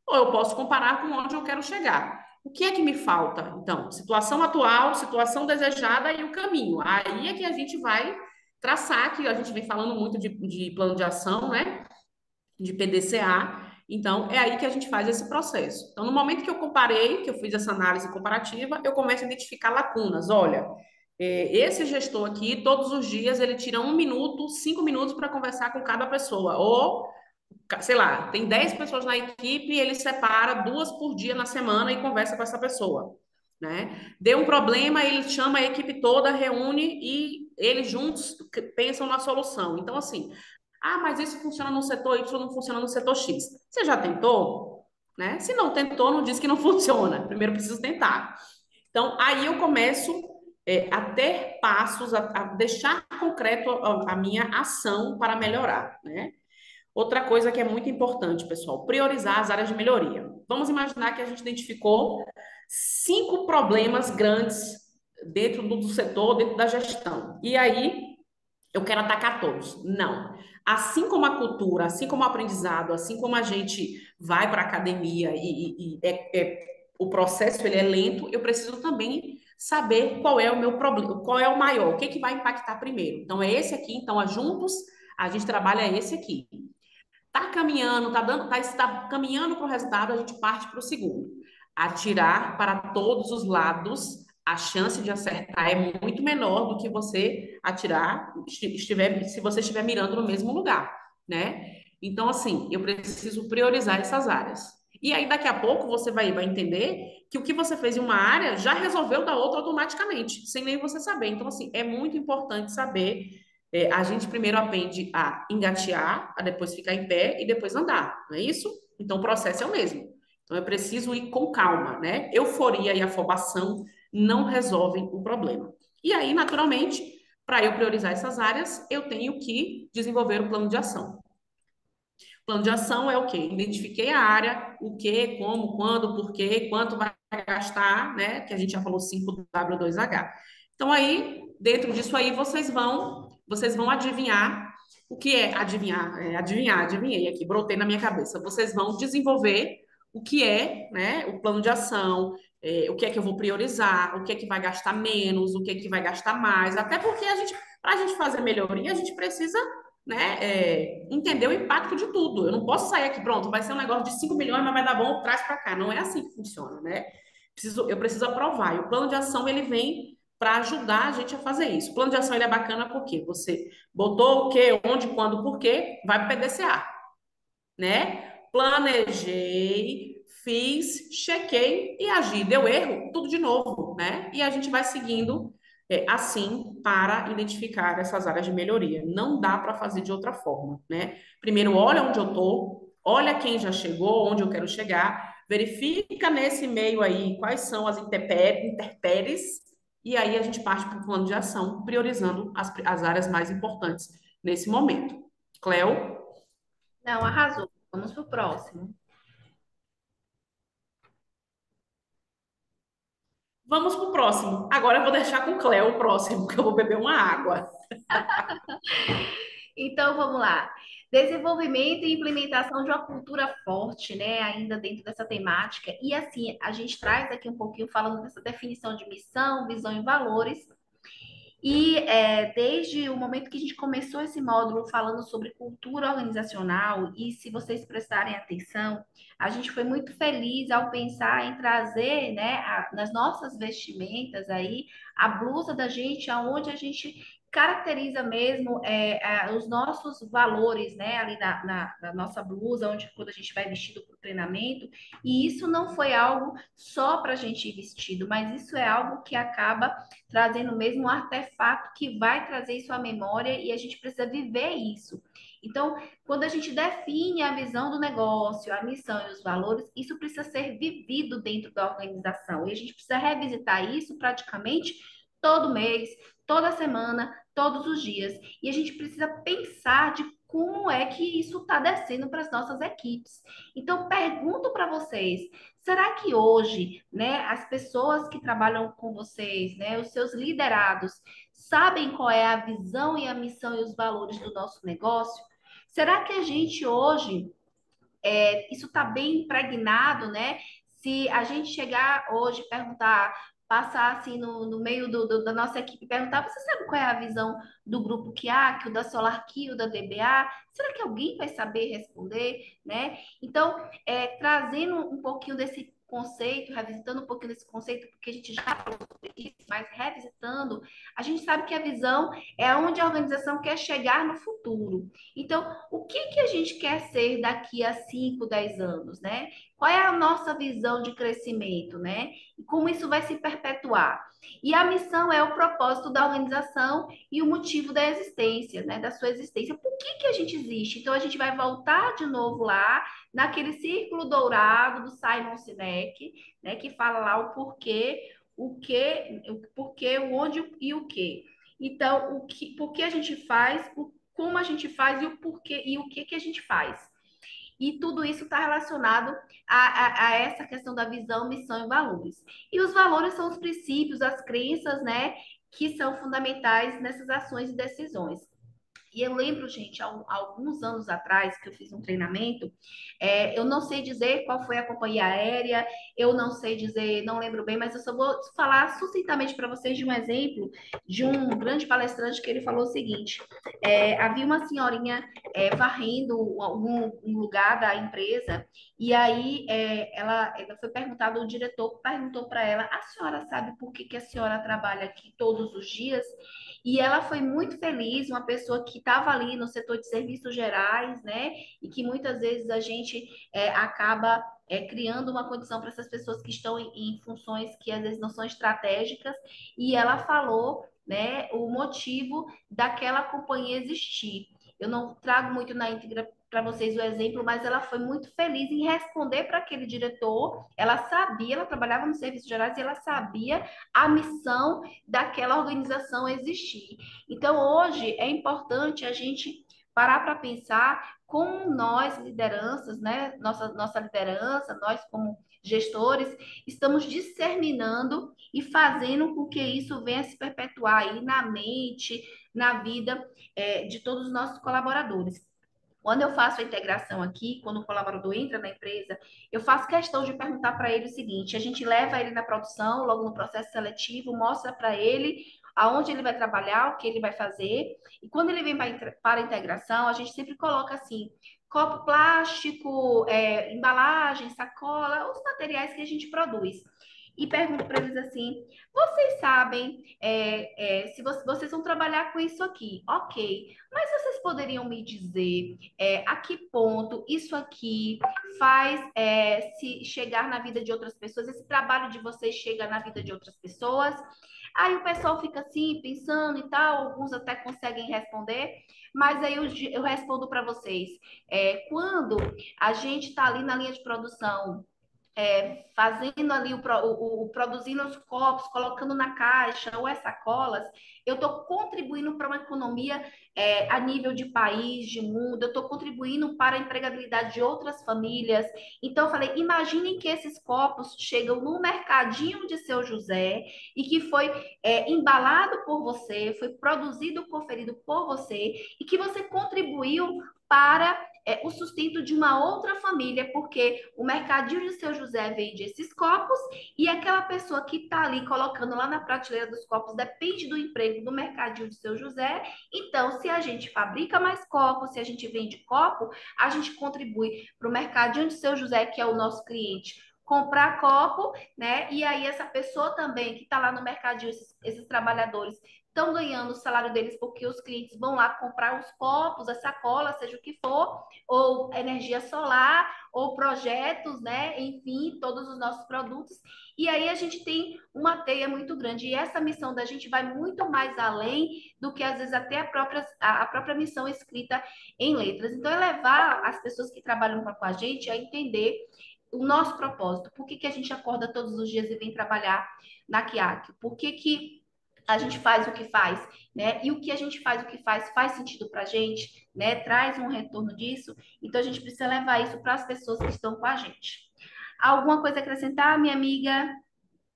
Ou eu posso comparar com onde eu quero chegar. O que é que me falta? Então, situação atual, situação desejada e o caminho. Aí é que a gente vai traçar, que a gente vem falando muito de plano de ação, né? De PDCA. Então, é aí que a gente faz esse processo. Então, no momento que eu comparei, que eu fiz essa análise comparativa, eu começo a identificar lacunas. Olha, esse gestor aqui, todos os dias, ele tira 1 minuto, 5 minutos para conversar com cada pessoa. Ou, sei lá, tem 10 pessoas na equipe e ele separa 2 por dia na semana e conversa com essa pessoa. Né? Deu um problema, ele chama a equipe toda, reúne e eles juntos pensam na solução. Então, assim, mas isso funciona no setor Y, não funciona no setor X. Você já tentou? Né? Se não tentou, não diz que não funciona. Primeiro preciso tentar. Então, aí eu começo a ter passos, a deixar concreto a minha ação para melhorar, né? Outra coisa que é muito importante, pessoal, priorizar as áreas de melhoria. Vamos imaginar que a gente identificou 5 problemas grandes dentro do setor, dentro da gestão. E aí, eu quero atacar todos. Não. Assim como a cultura, assim como o aprendizado, assim como a gente vai para a academia o processo ele é lento, eu preciso também saber qual é o meu problema, qual é o maior, o que, que vai impactar primeiro. Então, é esse aqui. Então, juntos, a gente trabalha esse aqui. Está caminhando, está caminhando para o resultado, a gente parte para o segundo. Atirar para todos os lados, a chance de acertar é muito menor do que você atirar se você estiver mirando no mesmo lugar, né? Então, assim, eu preciso priorizar essas áreas. E aí, daqui a pouco, você vai entender que o que você fez em uma área já resolveu da outra automaticamente, sem nem você saber. Então, assim, é muito importante saber a gente primeiro aprende a engatear, a depois ficar em pé e depois andar, não é isso? Então o processo é o mesmo. Então eu preciso ir com calma, né? Euforia e afobação não resolvem o problema. E aí, naturalmente, para eu priorizar essas áreas, eu tenho que desenvolver o plano de ação. O plano de ação é o quê? Identifiquei a área, o que, como, quando, por quê, quanto vai gastar, né? Que a gente já falou 5W2H. Então aí, dentro disso aí, vocês vão adivinhar o que é adivinhar, adivinhei aqui, brotei na minha cabeça. Vocês vão desenvolver o que é, né, o plano de ação, o que é que eu vou priorizar, o que é que vai gastar menos, o que é que vai gastar mais, até porque para a gente fazer melhoria, a gente precisa, né, entender o impacto de tudo. Eu não posso sair aqui, pronto, vai ser um negócio de 5 milhões, mas vai dar bom, traz para cá. Não é assim que funciona, né? Eu preciso aprovar. E o plano de ação, ele vem para ajudar a gente a fazer isso. O plano de ação, ele é bacana porque você botou o quê, onde, quando, por quê, vai para o PDCA, né? Planejei, fiz, chequei e agi. Deu erro, tudo de novo, né? E a gente vai seguindo assim para identificar essas áreas de melhoria. Não dá para fazer de outra forma, né? Primeiro, olha onde eu tô, olha quem já chegou, onde eu quero chegar, verifica nesse meio aí quais são as intempéries, e aí a gente parte para o plano de ação, priorizando as áreas mais importantes nesse momento. Cleo? Não, arrasou. Vamos para o próximo. Vamos para o próximo. Agora eu vou deixar com Cleo o próximo, que eu vou beber uma água. Então, vamos lá. Desenvolvimento e implementação de uma cultura forte, né? Ainda dentro dessa temática. E assim, a gente traz aqui um pouquinho falando dessa definição de missão, visão e valores. E desde o momento que a gente começou esse módulo falando sobre cultura organizacional, e se vocês prestarem atenção, a gente foi muito feliz ao pensar em trazer, né, nas nossas vestimentas aí, a blusa da gente, aonde a gente caracteriza mesmo os nossos valores, né, ali na nossa blusa, onde quando a gente vai vestido para o treinamento, e isso não foi algo só para a gente ir vestido, mas isso é algo que acaba trazendo mesmo um artefato que vai trazer isso à memória e a gente precisa viver isso. Então, quando a gente define a visão do negócio, a missão e os valores, isso precisa ser vivido dentro da organização. E a gente precisa revisitar isso praticamente todo mês, toda semana, todos os dias. E a gente precisa pensar de como é que isso está descendo para as nossas equipes. Então, pergunto para vocês, será que hoje, né, as pessoas que trabalham com vocês, né, os seus liderados, sabem qual é a visão e a missão e os valores do nosso negócio? Será que a gente hoje isso está bem impregnado, né? Se a gente chegar hoje e perguntar, passar assim no meio da nossa equipe e perguntar, você sabe qual é a visão do grupo que o da SolarKey, o da DBA? Será que alguém vai saber responder, né? Então, trazendo um pouquinho desse conceito, revisitando um pouquinho desse conceito, porque a gente já falou sobre isso, mas revisitando, a gente sabe que a visão é onde a organização quer chegar no futuro. Então, o que que a gente quer ser daqui a 5, 10 anos, né? Qual é a nossa visão de crescimento, né? E como isso vai se perpetuar? E a missão é o propósito da organização e o motivo da existência, né? Da sua existência. Por que que a gente existe? Então a gente vai voltar de novo lá naquele círculo dourado do Simon Sinek, né? Que fala lá o que, o porquê, o onde e o que. Então, por que a gente faz, como a gente faz e o porquê e o que que a gente faz. E tudo isso está relacionado a essa questão da visão, missão e valores. E os valores são os princípios, as crenças, né, que são fundamentais nessas ações e decisões. E eu lembro, gente, há alguns anos atrás, que eu fiz um treinamento, eu não sei dizer qual foi a companhia aérea, eu não sei dizer, não lembro bem, mas eu só vou falar sucintamente para vocês de um exemplo de um grande palestrante que ele falou o seguinte: havia uma senhorinha varrendo um lugar da empresa, e aí ela foi perguntada, o diretor perguntou para ela: a senhora sabe por que, que a senhora trabalha aqui todos os dias? E ela foi muito feliz, uma pessoa que estava ali no setor de serviços gerais, né? E que muitas vezes a gente acaba criando uma condição para essas pessoas que estão em funções que às vezes não são estratégicas. E ela falou, né, o motivo daquela companhia existir. Eu não trago muito na íntegra para vocês o exemplo, mas ela foi muito feliz em responder para aquele diretor. Ela sabia, ela trabalhava no serviços gerais e ela sabia a missão daquela organização existir. Então, hoje é importante a gente parar para pensar como nós, lideranças, né, nossa liderança, nós como gestores, estamos disseminando e fazendo com que isso venha se perpetuar aí na mente, na vida de todos os nossos colaboradores. Quando eu faço a integração aqui, quando o colaborador entra na empresa, eu faço questão de perguntar para ele o seguinte: a gente leva ele na produção, logo no processo seletivo, mostra para ele aonde ele vai trabalhar, o que ele vai fazer, e quando ele vem para a integração, a gente sempre coloca assim: copo plástico, embalagem, sacola, os materiais que a gente produz. E pergunto para eles assim: vocês sabem se vocês vão trabalhar com isso aqui? Ok, mas vocês poderiam me dizer a que ponto isso aqui faz se chegar na vida de outras pessoas, esse trabalho de vocês chega na vida de outras pessoas? Aí o pessoal fica assim, pensando e tal, alguns até conseguem responder, mas aí eu respondo para vocês. Quando a gente está ali na linha de produção, fazendo ali produzindo os copos, colocando na caixa ou as sacolas, eu estou contribuindo para uma economia a nível de país, de mundo, eu estou contribuindo para a empregabilidade de outras famílias. Então, eu falei, imaginem que esses copos chegam no mercadinho de Seu José e que foi embalado por você, foi produzido, conferido por você e que você contribuiu para o sustento de uma outra família, porque o mercadinho de Seu José vende esses copos e aquela pessoa que está ali colocando lá na prateleira dos copos depende do emprego do mercadinho de Seu José. Então, se a gente fabrica mais copos, se a gente vende copo, a gente contribui para o mercadinho de Seu José, que é o nosso cliente, comprar copo, né? E aí essa pessoa também que está lá no mercadinho, esses trabalhadores estão ganhando o salário deles porque os clientes vão lá comprar os copos, a sacola, seja o que for, ou energia solar, ou projetos, né? Enfim, todos os nossos produtos. E aí a gente tem uma teia muito grande. E essa missão da gente vai muito mais além do que, às vezes, até a própria missão escrita em letras. Então, é levar as pessoas que trabalham com a gente a entender o nosso propósito. Por que, que a gente acorda todos os dias e vem trabalhar na Kiak? Por que, que a gente faz o que faz, né? E o que a gente faz, o que faz sentido para a gente, né? Traz um retorno disso. Então a gente precisa levar isso para as pessoas que estão com a gente. Alguma coisa a acrescentar, minha amiga?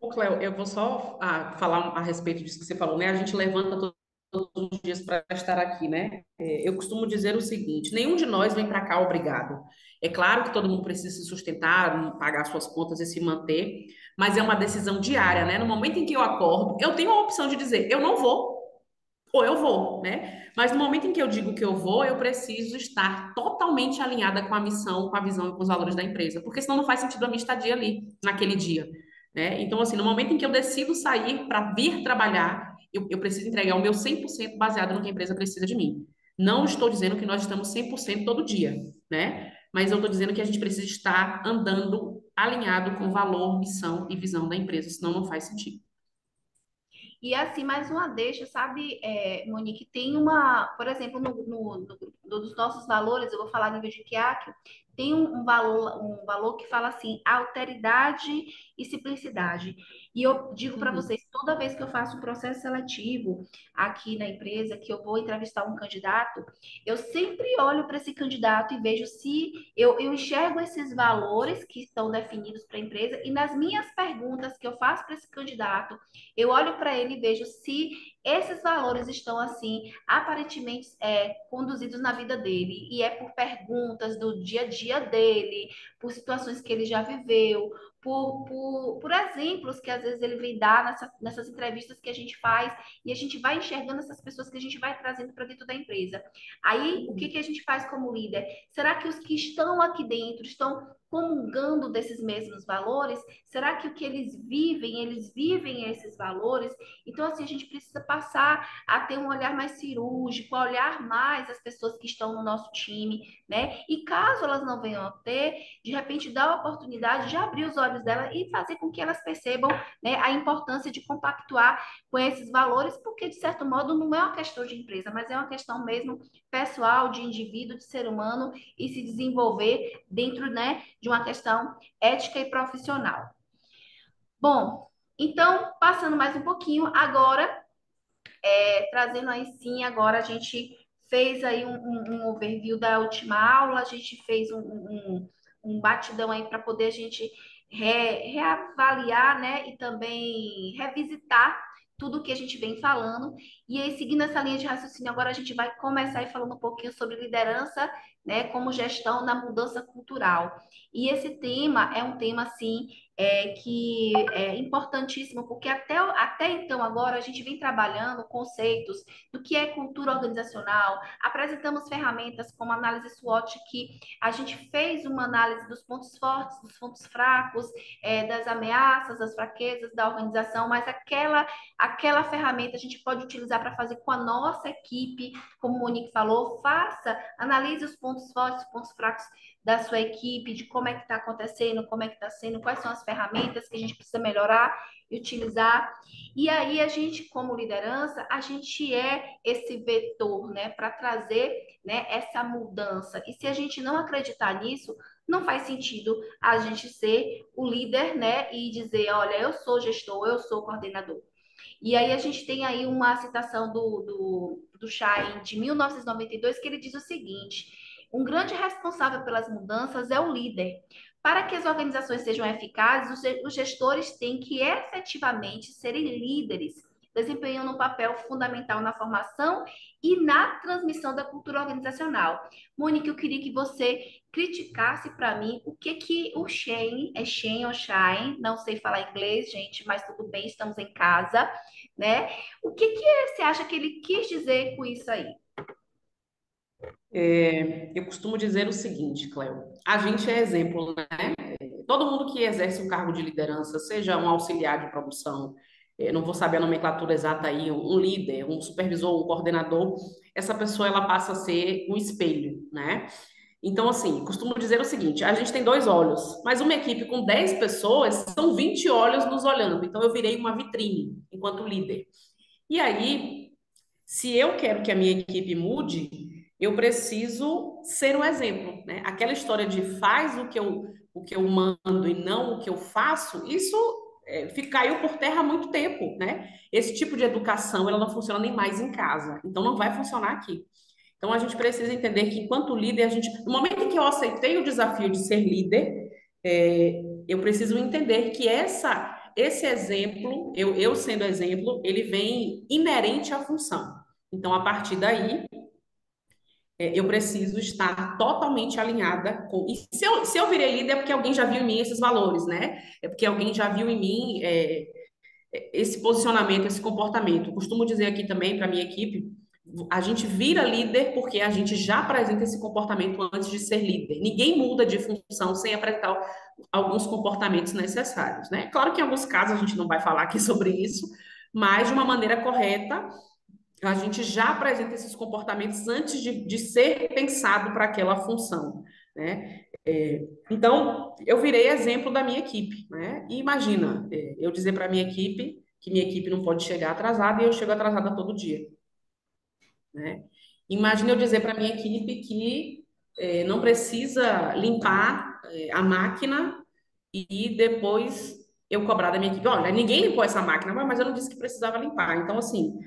Ô, Cléo, eu vou só falar a respeito disso que você falou, né? A gente levanta todos os dias para estar aqui, né? Eu costumo dizer o seguinte: nenhum de nós vem para cá obrigado. É claro que todo mundo precisa se sustentar, pagar suas contas e se manter, mas é uma decisão diária, né? No momento em que eu acordo, eu tenho a opção de dizer eu não vou ou eu vou, né? Mas no momento em que eu digo que eu vou, eu preciso estar totalmente alinhada com a missão, com a visão e com os valores da empresa, porque senão não faz sentido a minha estadia ali naquele dia, né? Então, assim, no momento em que eu decido sair para vir trabalhar, eu preciso entregar o meu 100% baseado no que a empresa precisa de mim. Não estou dizendo que nós estamos 100% todo dia, né? Mas eu estou dizendo que a gente precisa estar andando alinhado com o valor, missão e visão da empresa, senão não faz sentido. E assim, mais uma deixa, sabe, Monique, tem uma, por exemplo, dos nossos valores, eu vou falar no nível de Kiaki, tem um valor que fala assim, alteridade e simplicidade. E eu digo para Uhum. vocês, toda vez que eu faço um processo seletivo aqui na empresa, que eu vou entrevistar um candidato, eu sempre olho para esse candidato e vejo se eu enxergo esses valores que estão definidos para a empresa e nas minhas perguntas que eu faço para esse candidato, eu olho para ele e vejo se esses valores estão assim, aparentemente conduzidos na vida dele, e é por perguntas do dia a dia dele, por situações que ele já viveu, por exemplos que às vezes ele vem dar nessas entrevistas que a gente faz, e a gente vai enxergando essas pessoas que a gente vai trazendo para dentro da empresa. Aí, o que que a gente faz como líder? Será que os que estão aqui dentro estão comungando desses mesmos valores? Será que o que eles vivem esses valores? Então, assim, a gente precisa passar a ter um olhar mais cirúrgico, a olhar mais as pessoas que estão no nosso time, né? E caso elas não venham a ter, de repente dar a oportunidade de abrir os olhos dela e fazer com que elas percebam, né, a importância de compactuar com esses valores, porque, de certo modo, não é uma questão de empresa, mas é uma questão mesmo pessoal, de indivíduo, de ser humano e se desenvolver dentro, né, de uma questão ética e profissional. Bom, então, passando mais um pouquinho, agora, trazendo aí sim, agora a gente fez aí um overview da última aula, a gente fez um batidão aí para poder a gente reavaliar, né, e também revisitar tudo que a gente vem falando. E aí, seguindo essa linha de raciocínio, agora a gente vai começar aí falando um pouquinho sobre liderança, né, como gestão na mudança cultural. E esse tema é um tema, assim, que é importantíssimo, porque até então agora a gente vem trabalhando conceitos do que é cultura organizacional, apresentamos ferramentas como análise SWOT, que a gente fez uma análise dos pontos fortes, dos pontos fracos, das ameaças, das fraquezas da organização, mas aquela ferramenta a gente pode utilizar para fazer com a nossa equipe, como o Monique falou, analise os pontos fortes, os pontos fracos da sua equipe, de como é que está acontecendo, como é que está sendo, quais são as ferramentas que a gente precisa melhorar e utilizar. E aí a gente, como liderança, a gente é esse vetor, né, para trazer, né, essa mudança. E se a gente não acreditar nisso, não faz sentido a gente ser o líder, né? E dizer, olha, eu sou gestor, eu sou coordenador. E aí a gente tem aí uma citação do Schein de 1992 que ele diz o seguinte: um grande responsável pelas mudanças é o líder. Para que as organizações sejam eficazes, os gestores têm que efetivamente serem líderes, desempenhando um papel fundamental na formação e na transmissão da cultura organizacional. Mônica, eu queria que você criticasse para mim o que que o Shane, é Shane ou Shine, não sei falar inglês, gente, mas tudo bem, estamos em casa, né? O que que você acha que ele quis dizer com isso aí? Eu costumo dizer o seguinte, Cléo, a gente é exemplo, né? Todo mundo que exerce um cargo de liderança, seja um auxiliar de produção, não vou saber a nomenclatura exata aí, um líder, um supervisor, um coordenador, essa pessoa ela passa a ser um espelho, né? Então, assim, costumo dizer o seguinte: a gente tem dois olhos, mas uma equipe com 10 pessoas são 20 olhos nos olhando. Então, eu virei uma vitrine enquanto líder. E aí, se eu quero que a minha equipe mude, eu preciso ser um exemplo, né? Aquela história de faz o que eu mando e não o que eu faço, isso caiu por terra há muito tempo, né? Esse tipo de educação, ela não funciona nem mais em casa, então não vai funcionar aqui. Então a gente precisa entender que enquanto líder, no momento em que eu aceitei o desafio de ser líder, eu preciso entender que esse exemplo, eu sendo exemplo, ele vem inerente à função. Então, a partir daí, eu preciso estar totalmente alinhada com. E se eu virei líder, é porque alguém já viu em mim esses valores, né? É porque alguém já viu em mim esse posicionamento, esse comportamento. Eu costumo dizer aqui também para a minha equipe: a gente vira líder porque a gente já apresenta esse comportamento antes de ser líder. Ninguém muda de função sem apresentar alguns comportamentos necessários, né? Claro que em alguns casos a gente não vai falar aqui sobre isso, mas de uma maneira correta a gente já apresenta esses comportamentos antes de ser pensado para aquela função, né? Então, eu virei exemplo da minha equipe, né? E imagina, eu dizer para minha equipe que minha equipe não pode chegar atrasada e eu chego atrasada todo dia, né? Imagina eu dizer para minha equipe que não precisa limpar a máquina e depois eu cobrar da minha equipe, olha, ninguém limpou essa máquina, mas eu não disse que precisava limpar. Então, assim,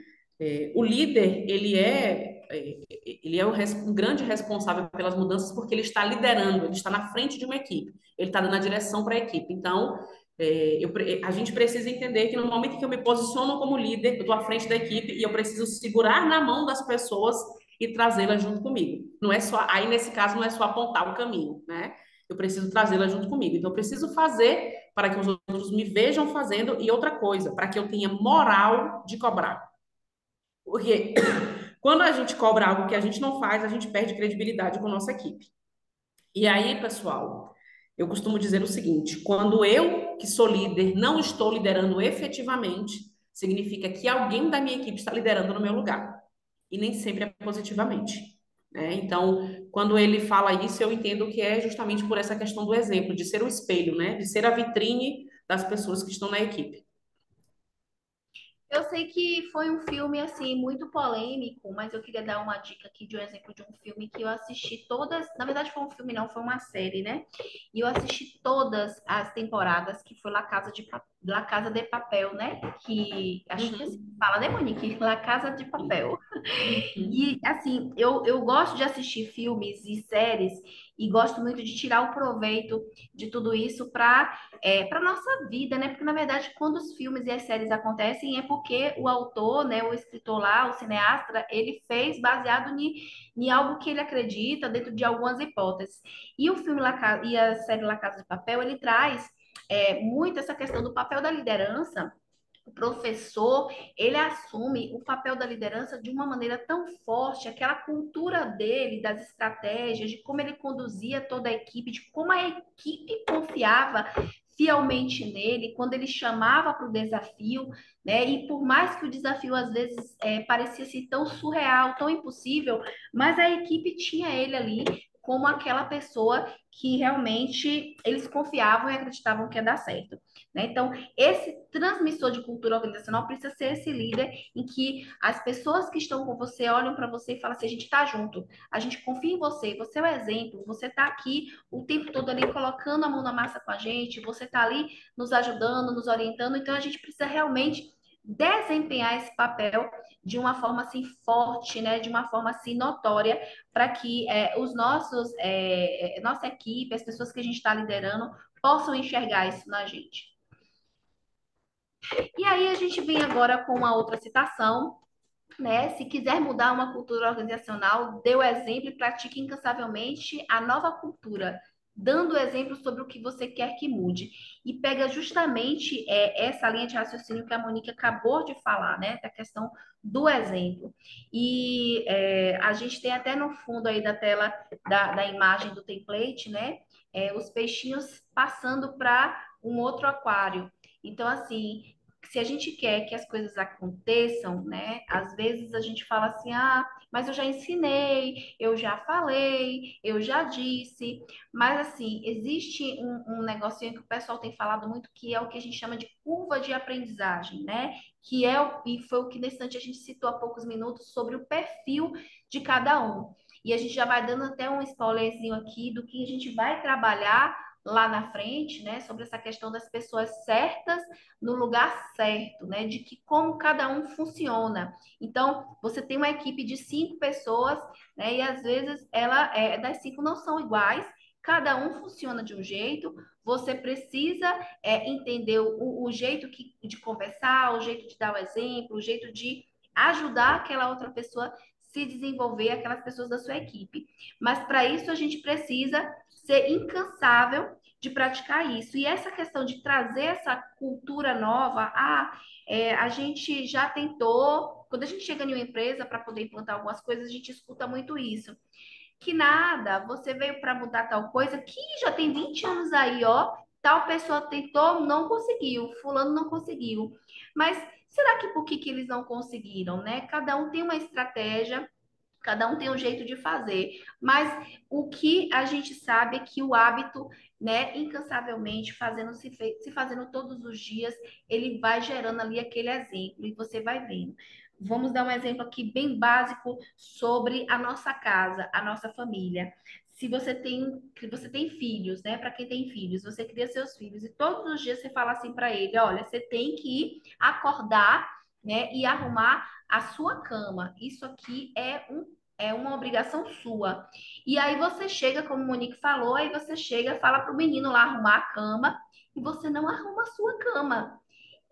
o líder, ele é um grande responsável pelas mudanças porque ele está liderando, ele está na frente de uma equipe, ele está dando a direção para a equipe. Então, a gente precisa entender que no momento que eu me posiciono como líder, eu estou à frente da equipe e eu preciso segurar na mão das pessoas e trazê-las junto comigo. Não é só, aí nesse caso, não é só apontar o caminho, né? Eu preciso trazê-la junto comigo. Então, eu preciso fazer para que os outros me vejam fazendo e outra coisa, para que eu tenha moral de cobrar. Porque quando a gente cobra algo que a gente não faz, a gente perde credibilidade com a nossa equipe. E aí, pessoal, eu costumo dizer o seguinte: quando eu, que sou líder, não estou liderando efetivamente, significa que alguém da minha equipe está liderando no meu lugar. E nem sempre é positivamente, né? Então, quando ele fala isso, eu entendo que é justamente por essa questão do exemplo, de ser o espelho, né? De ser a vitrine das pessoas que estão na equipe. Eu sei que foi um filme assim muito polêmico, mas eu queria dar uma dica aqui de um exemplo de um filme que eu assisti todas, na verdade foi um filme não, foi uma série, né? E eu assisti todas as temporadas, que foi La Casa de Papel, né? Que acho que assim Uhum. fala, né, Monique? La Casa de Papel. Uhum. E assim, eu gosto de assistir filmes e séries e gosto muito de tirar o proveito de tudo isso para nossa vida, né? Porque na verdade, quando os filmes e as séries acontecem, é porque o autor, né, o escritor lá, o cineasta, ele fez baseado em algo que ele acredita dentro de algumas hipóteses. E o filme e a série La Casa de Papel, ele traz muito essa questão do papel da liderança. O professor, ele assume o papel da liderança de uma maneira tão forte, aquela cultura dele, das estratégias, de como ele conduzia toda a equipe, de como a equipe confiava fielmente nele, quando ele chamava para o desafio, né? E por mais que o desafio às vezes parecia ser tão surreal, tão impossível, mas a equipe tinha ele ali como aquela pessoa que realmente eles confiavam e acreditavam que ia dar certo, né? Então, esse transmissor de cultura organizacional precisa ser esse líder em que as pessoas que estão com você olham para você e falam assim: a gente está junto, a gente confia em você, você é o exemplo, você está aqui o tempo todo ali colocando a mão na massa com a gente, você está ali nos ajudando, nos orientando, então a gente precisa realmente desempenhar esse papel de uma forma assim forte, né, de uma forma assim notória, para que os nossos, nossa equipe, as pessoas que a gente está liderando, possam enxergar isso na gente. E aí a gente vem agora com uma outra citação, né? Se quiser mudar uma cultura organizacional, dê o exemplo e pratique incansavelmente a nova cultura, dando exemplo sobre o que você quer que mude. E pega justamente essa linha de raciocínio que a Monique acabou de falar, né? Da questão do exemplo. E a gente tem até no fundo aí da tela da imagem do template, né? Os peixinhos passando para um outro aquário. Então, assim, se a gente quer que as coisas aconteçam, né? Às vezes a gente fala assim: ah, mas eu já ensinei, eu já falei, eu já disse. Mas assim, existe um negocinho que o pessoal tem falado muito, que é o que a gente chama de curva de aprendizagem, né? Que é e foi o que nesse instante a gente citou há poucos minutos sobre o perfil de cada um. E a gente já vai dando até um spoilerzinho aqui do que a gente vai trabalhar lá na frente, né, sobre essa questão das pessoas certas no lugar certo, né, de que como cada um funciona. Então, você tem uma equipe de 5 pessoas, né, e às vezes das 5 não são iguais, cada um funciona de um jeito, você precisa entender o jeito de conversar, o jeito de dar o exemplo, o jeito de ajudar aquela outra pessoa se desenvolver, aquelas pessoas da sua equipe. Mas para isso a gente precisa ser incansável de praticar isso. E essa questão de trazer essa cultura nova, a gente já tentou, quando a gente chega em uma empresa para poder implantar algumas coisas, a gente escuta muito isso. Que nada, você veio para mudar tal coisa que já tem 20 anos aí, ó. Tal pessoa tentou, não conseguiu, fulano não conseguiu. Mas será que por que eles não conseguiram, né? Cada um tem uma estratégia, cada um tem um jeito de fazer, mas o que a gente sabe é que o hábito, né, incansavelmente, se fazendo todos os dias, ele vai gerando ali aquele exemplo e você vai vendo. Vamos dar um exemplo aqui bem básico sobre a nossa casa, a nossa família. Se você tem filhos, né? Para quem tem filhos, você cria seus filhos e todos os dias você fala assim para ele: olha, você tem que acordar, né, e arrumar a sua cama. Isso aqui é uma obrigação sua. E aí você chega, como o Monique falou, aí você chega, fala para o menino lá arrumar a cama e você não arruma a sua cama.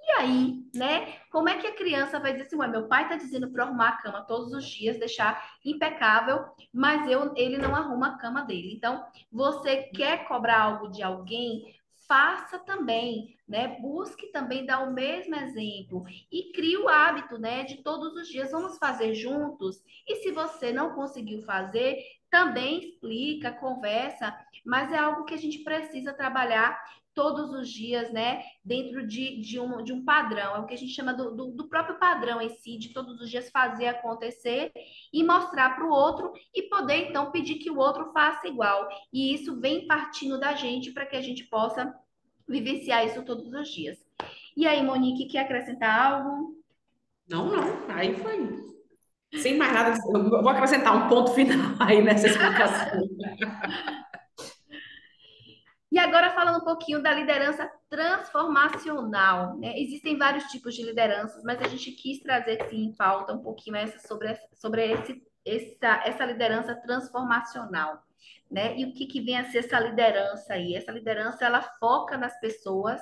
E aí, né? Como é que a criança vai dizer assim: ué, meu pai tá dizendo para arrumar a cama todos os dias, deixar impecável, mas ele não arruma a cama dele. Então, você quer cobrar algo de alguém, faça também, né? Busque também dar o mesmo exemplo e crie o hábito, né, de todos os dias vamos fazer juntos. E se você não conseguiu fazer, também explica, conversa, mas é algo que a gente precisa trabalhar todos os dias, né? Dentro de um padrão. É o que a gente chama do próprio padrão em si, de todos os dias fazer acontecer e mostrar para o outro e poder, então, pedir que o outro faça igual. E isso vem partindo da gente para que a gente possa vivenciar isso todos os dias. E aí, Monique, quer acrescentar algo? Não, não, aí foi. Sem mais nada, eu vou acrescentar um ponto final aí nessa explicação. E agora falando um pouquinho da liderança transformacional, né? Existem vários tipos de lideranças, mas a gente quis trazer sim em pauta um pouquinho sobre essa liderança transformacional, né? E o que vem a ser essa liderança aí? Essa liderança ela foca nas pessoas,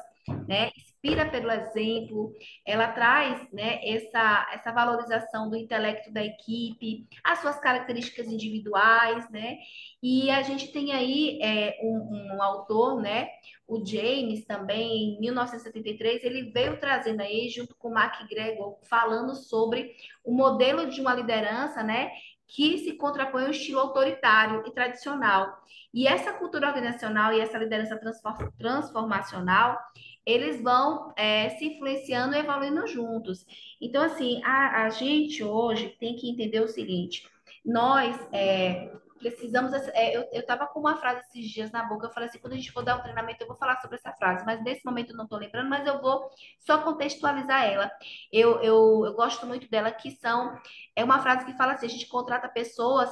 né? Inspira pelo exemplo, ela traz, né, essa valorização do intelecto da equipe, as suas características individuais, né? E a gente tem aí um autor, né? O James também, em 1973, ele veio trazendo aí, junto com o Mark Gregor, falando sobre o modelo de uma liderança, né? Que se contrapõe ao estilo autoritário e tradicional. E essa cultura organizacional e essa liderança transformacional, eles vão se influenciando e evoluindo juntos. Então, assim, a gente hoje tem que entender o seguinte: nós precisamos. Eu estava com uma frase esses dias na boca, eu falei assim: quando a gente for dar um treinamento, eu vou falar sobre essa frase, mas nesse momento eu não estou lembrando, mas eu vou só contextualizar ela. Eu gosto muito dela, que é uma frase que fala assim: a gente contrata pessoas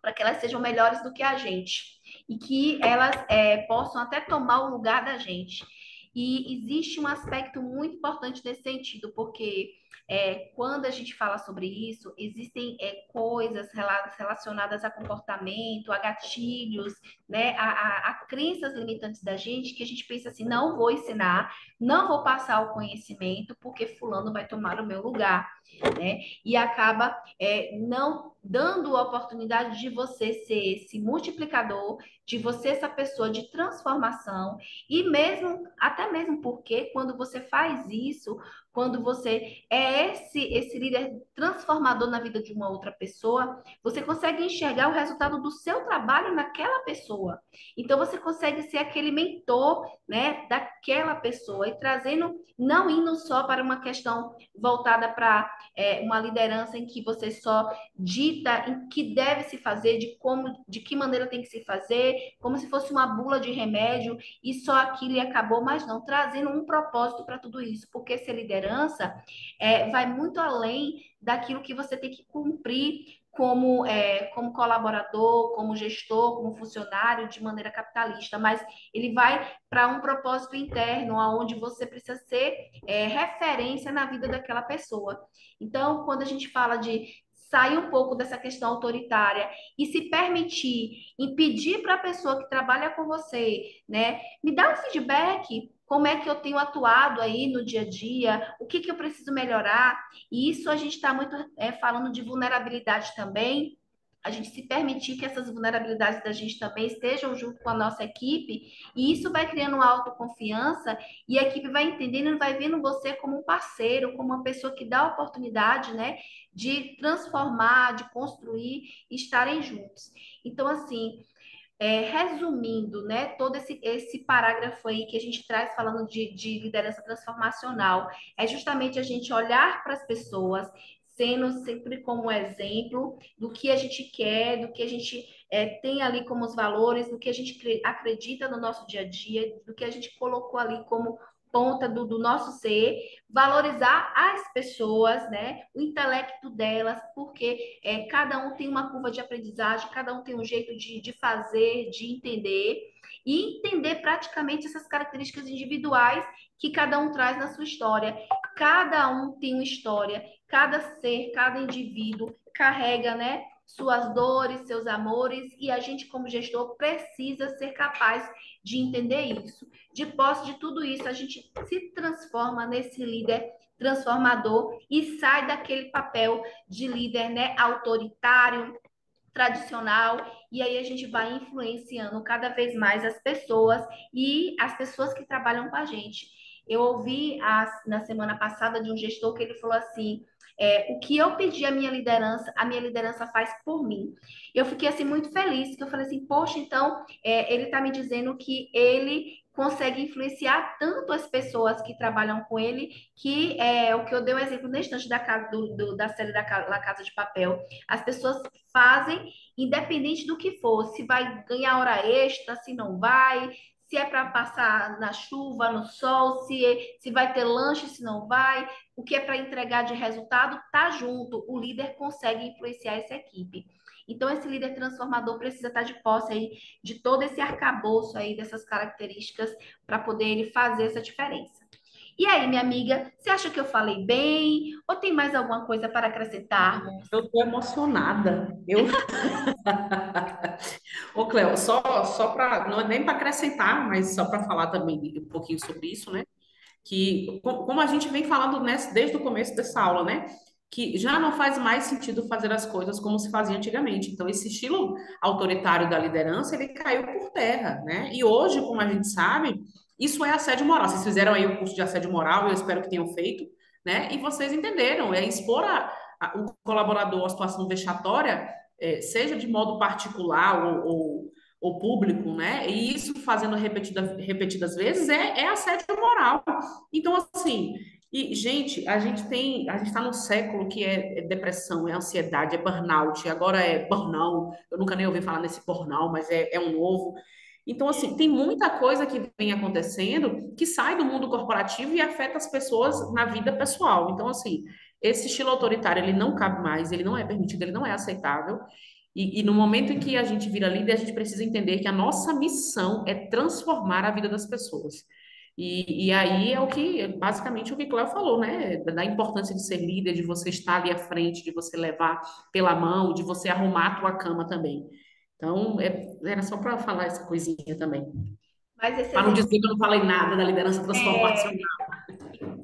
para que elas sejam melhores do que a gente e que elas possam até tomar o lugar da gente. E existe um aspecto muito importante nesse sentido, porque quando a gente fala sobre isso, existem coisas relacionadas a comportamento, a gatilhos, né, a crenças limitantes da gente, que a gente pensa assim: não vou ensinar, não vou passar o conhecimento, porque fulano vai tomar o meu lugar, né? E acaba não dando a oportunidade de você ser esse multiplicador, de você essa pessoa de transformação, e mesmo, até mesmo porque quando você faz isso, quando você é esse líder transformador na vida de uma outra pessoa, você consegue enxergar o resultado do seu trabalho naquela pessoa. Então você consegue ser aquele mentor, né, daquela pessoa e trazendo, não indo só para uma questão voltada para uma liderança em que você só dita em que deve se fazer, de que maneira tem que se fazer, como se fosse uma bula de remédio e só aquilo e acabou, mas não, trazendo um propósito para tudo isso, porque ser liderança vai muito além daquilo que você tem que cumprir como colaborador, como gestor, como funcionário de maneira capitalista, mas ele vai para um propósito interno, onde você precisa ser referência na vida daquela pessoa. Então, quando a gente fala de sair um pouco dessa questão autoritária e se permitir, impedir para a pessoa que trabalha com você, né, me dar um feedback, como é que eu tenho atuado aí no dia a dia, o que que eu preciso melhorar. E isso a gente está muito falando de vulnerabilidade também, a gente se permitir que essas vulnerabilidades da gente também estejam junto com a nossa equipe, e isso vai criando uma autoconfiança, e a equipe vai entendendo e vai vendo você como um parceiro, como uma pessoa que dá a oportunidade, né, de transformar, de construir e estarem juntos. Então, assim, resumindo, né, todo esse parágrafo aí que a gente traz falando de liderança transformacional, é justamente a gente olhar para as pessoas, sendo sempre como exemplo do que a gente quer, do que a gente tem ali como os valores, do que a gente acredita no nosso dia a dia, do que a gente colocou ali como ponta do nosso ser, valorizar as pessoas, né, o intelecto delas, porque cada um tem uma curva de aprendizagem, cada um tem um jeito de fazer, de entender, e entender praticamente essas características individuais que cada um traz na sua história. Cada um tem uma história, cada ser, cada indivíduo carrega, né, suas dores, seus amores, e a gente, como gestor, precisa ser capaz de entender isso. De posse de tudo isso, a gente se transforma nesse líder transformador e sai daquele papel de líder, né, autoritário, tradicional, e aí a gente vai influenciando cada vez mais as pessoas e as pessoas que trabalham com a gente. Eu ouvi na semana passada de um gestor que ele falou assim: o que eu pedi à minha liderança, a minha liderança faz por mim. Eu fiquei assim muito feliz, que eu falei assim: poxa, então ele está me dizendo que ele consegue influenciar tanto as pessoas que trabalham com ele, que é o que eu dei um exemplo na instante da, casa, da série da La Casa de Papel. As pessoas fazem independente do que for, se vai ganhar hora extra, se não vai, se é para passar na chuva, no sol, se vai ter lanche, se não vai, o que é para entregar de resultado, tá junto. O líder consegue influenciar essa equipe. Então, esse líder transformador precisa estar de posse aí de todo esse arcabouço aí dessas características para poder ele fazer essa diferença. E aí, minha amiga, você acha que eu falei bem? Ou tem mais alguma coisa para acrescentarmos? Eu estou emocionada. Eu Ô, Cléo, só para, não é nem para acrescentar, mas só para falar também um pouquinho sobre isso, né? Que, como a gente vem falando desde o começo dessa aula, né? Que já não faz mais sentido fazer as coisas como se fazia antigamente. Então, esse estilo autoritário da liderança, ele caiu por terra, né? E hoje, como a gente sabe, isso é assédio moral. Vocês fizeram aí o curso de assédio moral, eu espero que tenham feito, né? E vocês entenderam, é expor o colaborador à situação vexatória, seja de modo particular ou público, né? E isso fazendo repetidas vezes é assédio moral. Então, assim, E, gente, a gente está num século que é depressão, é ansiedade, é burnout, agora é burnout, eu nunca nem ouvi falar nesse burnout, mas é um novo. Então, assim, tem muita coisa que vem acontecendo que sai do mundo corporativo e afeta as pessoas na vida pessoal. Então, assim, esse estilo autoritário, ele não cabe mais, ele não é permitido, ele não é aceitável. E no momento em que a gente vira líder, a gente precisa entender que a nossa missão é transformar a vida das pessoas. E aí é o que, basicamente, o que Cléo falou, né? Da importância de ser líder, de você estar ali à frente, de você levar pela mão, de você arrumar a tua cama também. Então, era só para falar essa coisinha também. Mas esse Para não exemplo dizer que eu não falei nada da liderança é, transformacional.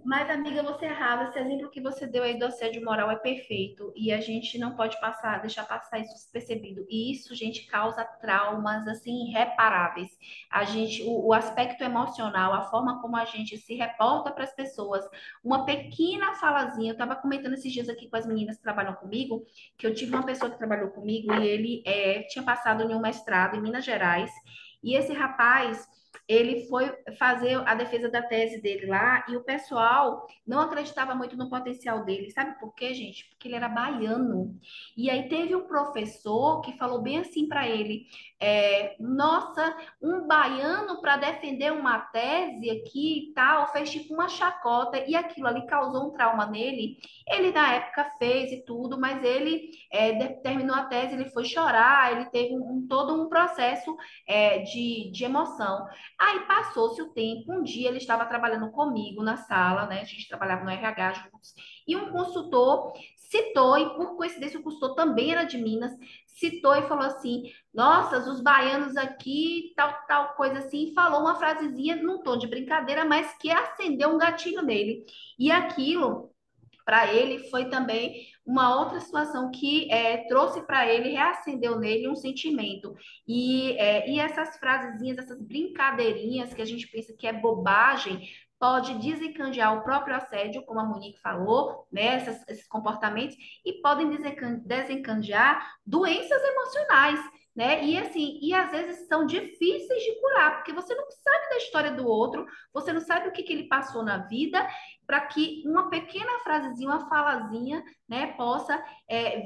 Mas, amiga, você errava. Esse exemplo que você deu aí do assédio moral é perfeito. E a gente não pode deixar passar isso despercebido. E isso, gente, causa traumas, assim, irreparáveis. O aspecto emocional, a forma como a gente se reporta para as pessoas, uma pequena falazinha. Eu estava comentando esses dias aqui com as meninas que trabalham comigo, que eu tive uma pessoa que trabalhou comigo e ele tinha passado em um mestrado em Minas Gerais. E esse rapaz ele foi fazer a defesa da tese dele lá e o pessoal não acreditava muito no potencial dele. Sabe por quê, gente? Porque ele era baiano. E aí teve um professor que falou bem assim para ele: nossa, um baiano para defender uma tese aqui e tal, fez tipo uma chacota e aquilo ali causou um trauma nele. Ele na época fez e tudo, mas ele terminou a tese, ele foi chorar, ele teve todo um processo de emoção. Aí passou-se o tempo, um dia ele estava trabalhando comigo na sala, né? A gente trabalhava no RH juntos, e um consultor citou, e por coincidência o consultor também era de Minas, citou e falou assim: nossa, os baianos aqui, tal coisa assim, e falou uma frasezinha num tom de brincadeira, mas que acendeu um gatilho nele. E aquilo para ele foi também uma outra situação que trouxe para ele, reacendeu nele um sentimento. E essas frasezinhas, essas brincadeirinhas que a gente pensa que é bobagem, pode desencadear o próprio assédio, como a Monique falou, né, esses comportamentos, e podem desencadear doenças emocionais. Né? E assim, e às vezes são difíceis de curar, porque você não sabe da história do outro, você não sabe o que ele passou na vida, para que uma pequena frasezinha, uma falazinha, né, possa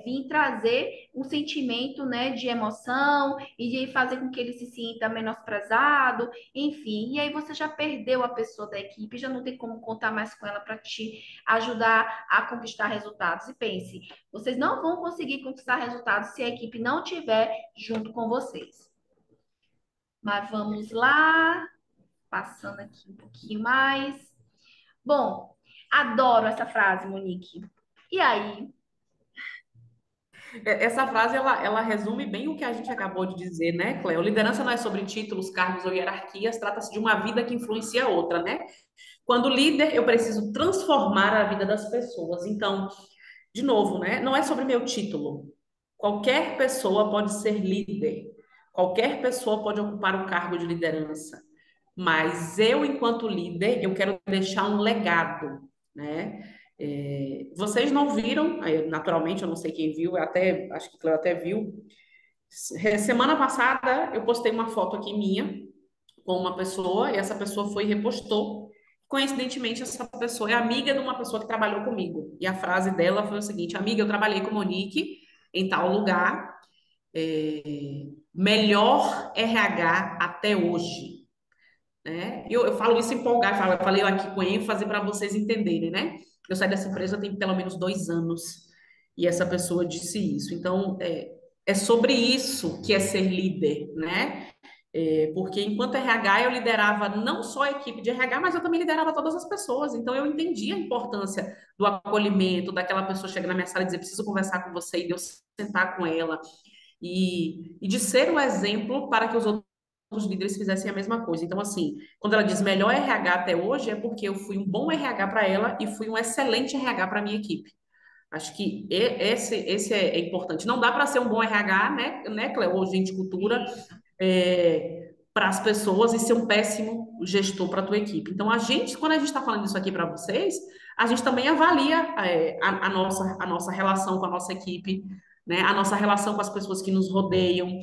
vir trazer um sentimento, né, de emoção e de fazer com que ele se sinta menosprezado, enfim. E aí você já perdeu a pessoa da equipe, já não tem como contar mais com ela para te ajudar a conquistar resultados. E pense, vocês não vão conseguir conquistar resultados se a equipe não estiver junto com vocês. Mas vamos lá, passando aqui um pouquinho mais. Bom, adoro essa frase, Monique. E aí? Essa frase, ela resume bem o que a gente acabou de dizer, né, Cléo? Liderança não é sobre títulos, cargos ou hierarquias, trata-se de uma vida que influencia a outra, né? Quando líder, eu preciso transformar a vida das pessoas. Então, de novo, né? Não é sobre meu título. Qualquer pessoa pode ser líder. Qualquer pessoa pode ocupar o cargo de liderança. Mas eu, enquanto líder, eu quero deixar um legado, né? Vocês não viram, naturalmente, eu não sei quem viu, acho que Cleo até viu. Semana passada eu postei uma foto aqui minha com uma pessoa e essa pessoa foi e repostou. Coincidentemente, essa pessoa é amiga de uma pessoa que trabalhou comigo. E a frase dela foi o seguinte: amiga, eu trabalhei com Monique em tal lugar, melhor RH até hoje. Né? Eu falo isso empolgado, eu falei aqui com ênfase para vocês entenderem, né? Eu saí dessa empresa tem pelo menos 2 anos e essa pessoa disse isso. Então, é sobre isso que é ser líder, né? Porque enquanto RH eu liderava não só a equipe de RH, mas eu também liderava todas as pessoas. Então eu entendi a importância do acolhimento, daquela pessoa chegar na minha sala e dizer preciso conversar com você e de eu sentar com ela e de ser um exemplo para que os outros líderes fizessem a mesma coisa. Então, assim, quando ela diz melhor RH até hoje, é porque eu fui um bom RH para ela e fui um excelente RH para a minha equipe. Acho que esse é importante. Não dá para ser um bom RH, né, Cleo, ou gente cultura, Isso. para as pessoas e ser um péssimo gestor para a tua equipe. Então, quando a gente está falando isso aqui para vocês, a gente também avalia a nossa relação com a nossa equipe, né? A nossa relação com as pessoas que nos rodeiam,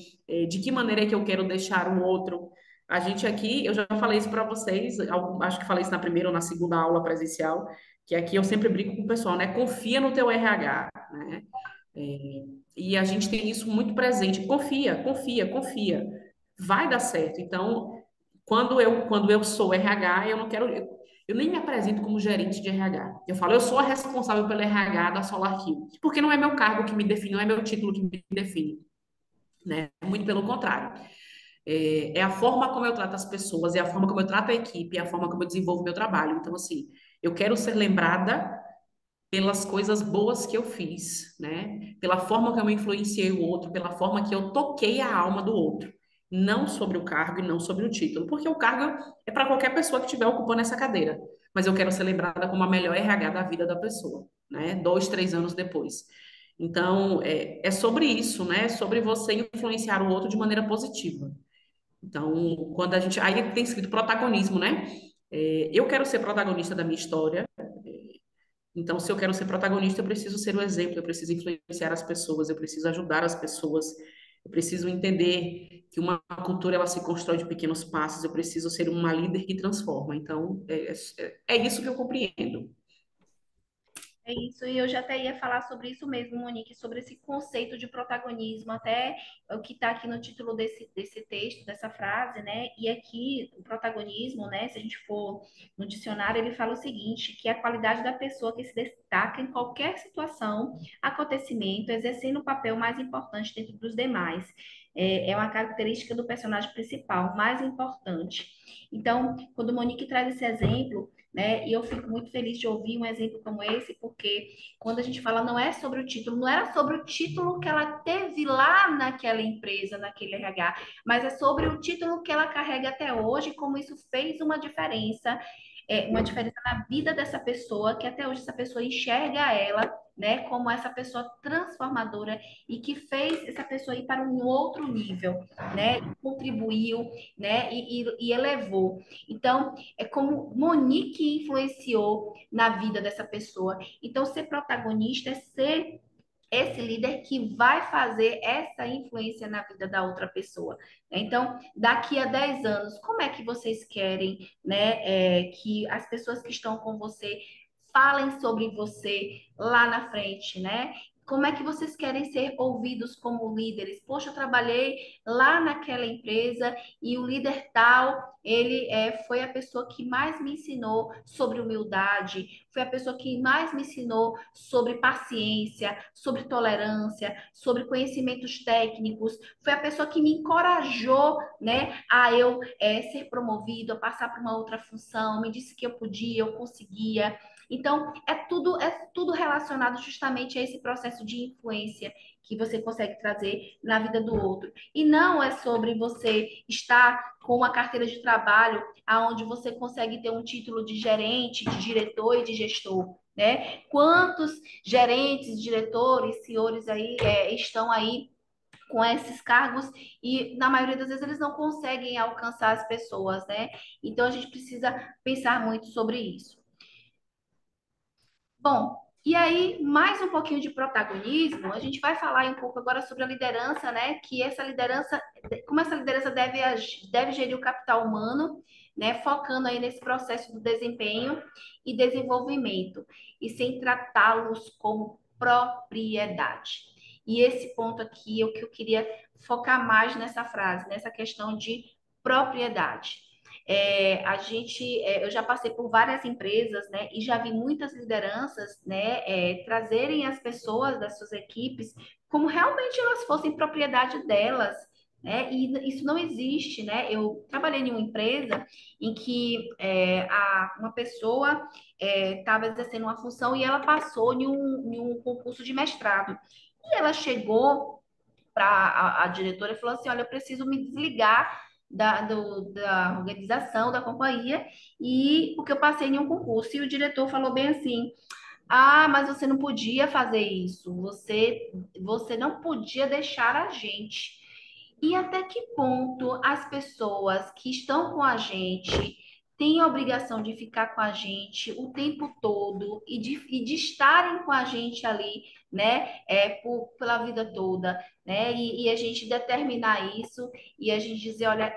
de que maneira é que eu quero deixar o outro. A gente aqui, eu já falei isso para vocês, acho que falei isso na primeira ou na segunda aula presencial, que aqui eu sempre brinco com o pessoal, né? Confia no teu RH, né? É, e a gente tem isso muito presente. Confia, confia, confia. Vai dar certo. Então, quando eu sou RH, eu não quero, eu nem me apresento como gerente de RH. Eu falo, eu sou a responsável pelo RH da SolarQ, porque não é meu cargo que me define, não é meu título que me define, né? Muito pelo contrário. É a forma como eu trato as pessoas, é a forma como eu trato a equipe, é a forma como eu desenvolvo meu trabalho. Então, assim, eu quero ser lembrada pelas coisas boas que eu fiz, né? Pela forma que eu influenciei o outro, pela forma que eu toquei a alma do outro. Não sobre o cargo e não sobre o título, porque o cargo é para qualquer pessoa que estiver ocupando essa cadeira. Mas eu quero ser lembrada como a melhor RH da vida da pessoa, né? 2, 3 anos depois. Então, é sobre isso, né? É sobre você influenciar o outro de maneira positiva. Então, quando a gente. Aí tem escrito protagonismo, né? Eu quero ser protagonista da minha história. Então, se eu quero ser protagonista, eu preciso ser o exemplo, eu preciso influenciar as pessoas, eu preciso ajudar as pessoas, eu preciso entender que uma cultura ela se constrói de pequenos passos, eu preciso ser uma líder que transforma. Então, é isso que eu compreendo. É isso, e eu já até ia falar sobre isso mesmo, Monique, sobre esse conceito de protagonismo, até o que está aqui no título desse texto, dessa frase, né? E aqui, o protagonismo, né? Se a gente for no dicionário, ele fala o seguinte, que é a qualidade da pessoa que se destaca em qualquer situação, acontecimento, exercendo o papel mais importante dentro dos demais. É uma característica do personagem principal, mais importante. Então, quando Monique traz esse exemplo, né? E eu fico muito feliz de ouvir um exemplo como esse, porque quando a gente fala não é sobre o título, não era sobre o título que ela teve lá naquela empresa, naquele RH, mas é sobre o título que ela carrega até hoje, como isso fez uma diferença na vida dessa pessoa, que até hoje essa pessoa enxerga ela, né, como essa pessoa transformadora e que fez essa pessoa ir para um outro nível, né, contribuiu, né, e elevou. Então, é como Monique influenciou na vida dessa pessoa. Então, ser protagonista é ser esse líder que vai fazer essa influência na vida da outra pessoa. Então, daqui a 10 anos, como é que vocês querem, né, que as pessoas que estão com você falem sobre você lá na frente, né? Como é que vocês querem ser ouvidos como líderes? Poxa, eu trabalhei lá naquela empresa e o líder tal, ele foi a pessoa que mais me ensinou sobre humildade, foi a pessoa que mais me ensinou sobre paciência, sobre tolerância, sobre conhecimentos técnicos, foi a pessoa que me encorajou, né, a eu ser promovido, a passar para uma outra função, me disse que eu podia, eu conseguia. Então, é tudo relacionado justamente a esse processo de influência que você consegue trazer na vida do outro. E não é sobre você estar com uma carteira de trabalho aonde você consegue ter um título de gerente, de diretor e de gestor, né? Quantos gerentes, diretores, senhores aí estão aí com esses cargos e na maioria das vezes eles não conseguem alcançar as pessoas, né? Então a gente precisa pensar muito sobre isso. Bom, e aí, mais um pouquinho de protagonismo, a gente vai falar um pouco agora sobre a liderança, né? Que essa liderança, como essa liderança deve gerir o capital humano, né? Focando aí nesse processo do desempenho e desenvolvimento, e sem tratá-los como propriedade. E esse ponto aqui é o que eu queria focar mais nessa frase, nessa questão de propriedade. Eu já passei por várias empresas, né, e já vi muitas lideranças, né, trazerem as pessoas das suas equipes como realmente elas fossem propriedade delas, né, e isso não existe, né. Eu trabalhei em uma empresa em que uma pessoa estava exercendo uma função e ela passou em um concurso de mestrado. E ela chegou para a diretora e falou assim: Olha, eu preciso me desligar da organização, da companhia, e porque eu passei em um concurso. E o diretor falou bem assim: Ah, mas você não podia fazer isso, você não podia deixar a gente. E até que ponto as pessoas que estão com a gente têm a obrigação de ficar com a gente o tempo todo e de estarem com a gente ali, né, pela vida toda, né, e a gente determinar isso e a gente dizer, olha,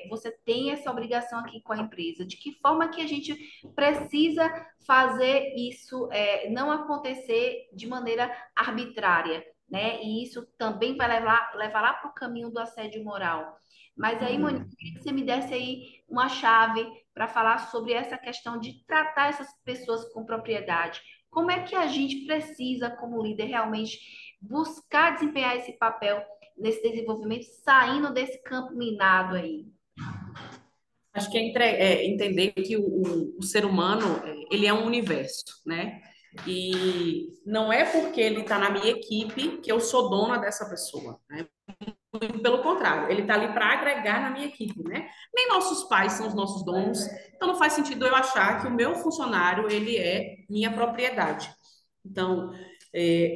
você tem essa obrigação aqui com a empresa. De que forma que a gente precisa fazer isso não acontecer de maneira arbitrária, né? E isso também vai levar lá para o caminho do assédio moral. Mas aí, Monique, Uhum. eu queria que você me desse aí uma chave para falar sobre essa questão de tratar essas pessoas com propriedade. Como é que a gente precisa, como líder, realmente buscar desempenhar esse papel nesse desenvolvimento, saindo desse campo minado aí? Acho que é entender que o ser humano, ele é um universo, né? E não é porque ele está na minha equipe que eu sou dona dessa pessoa, né? Pelo contrário, ele está ali para agregar na minha equipe, né? Nem nossos pais são os nossos donos, então não faz sentido eu achar que o meu funcionário, ele é minha propriedade. Então,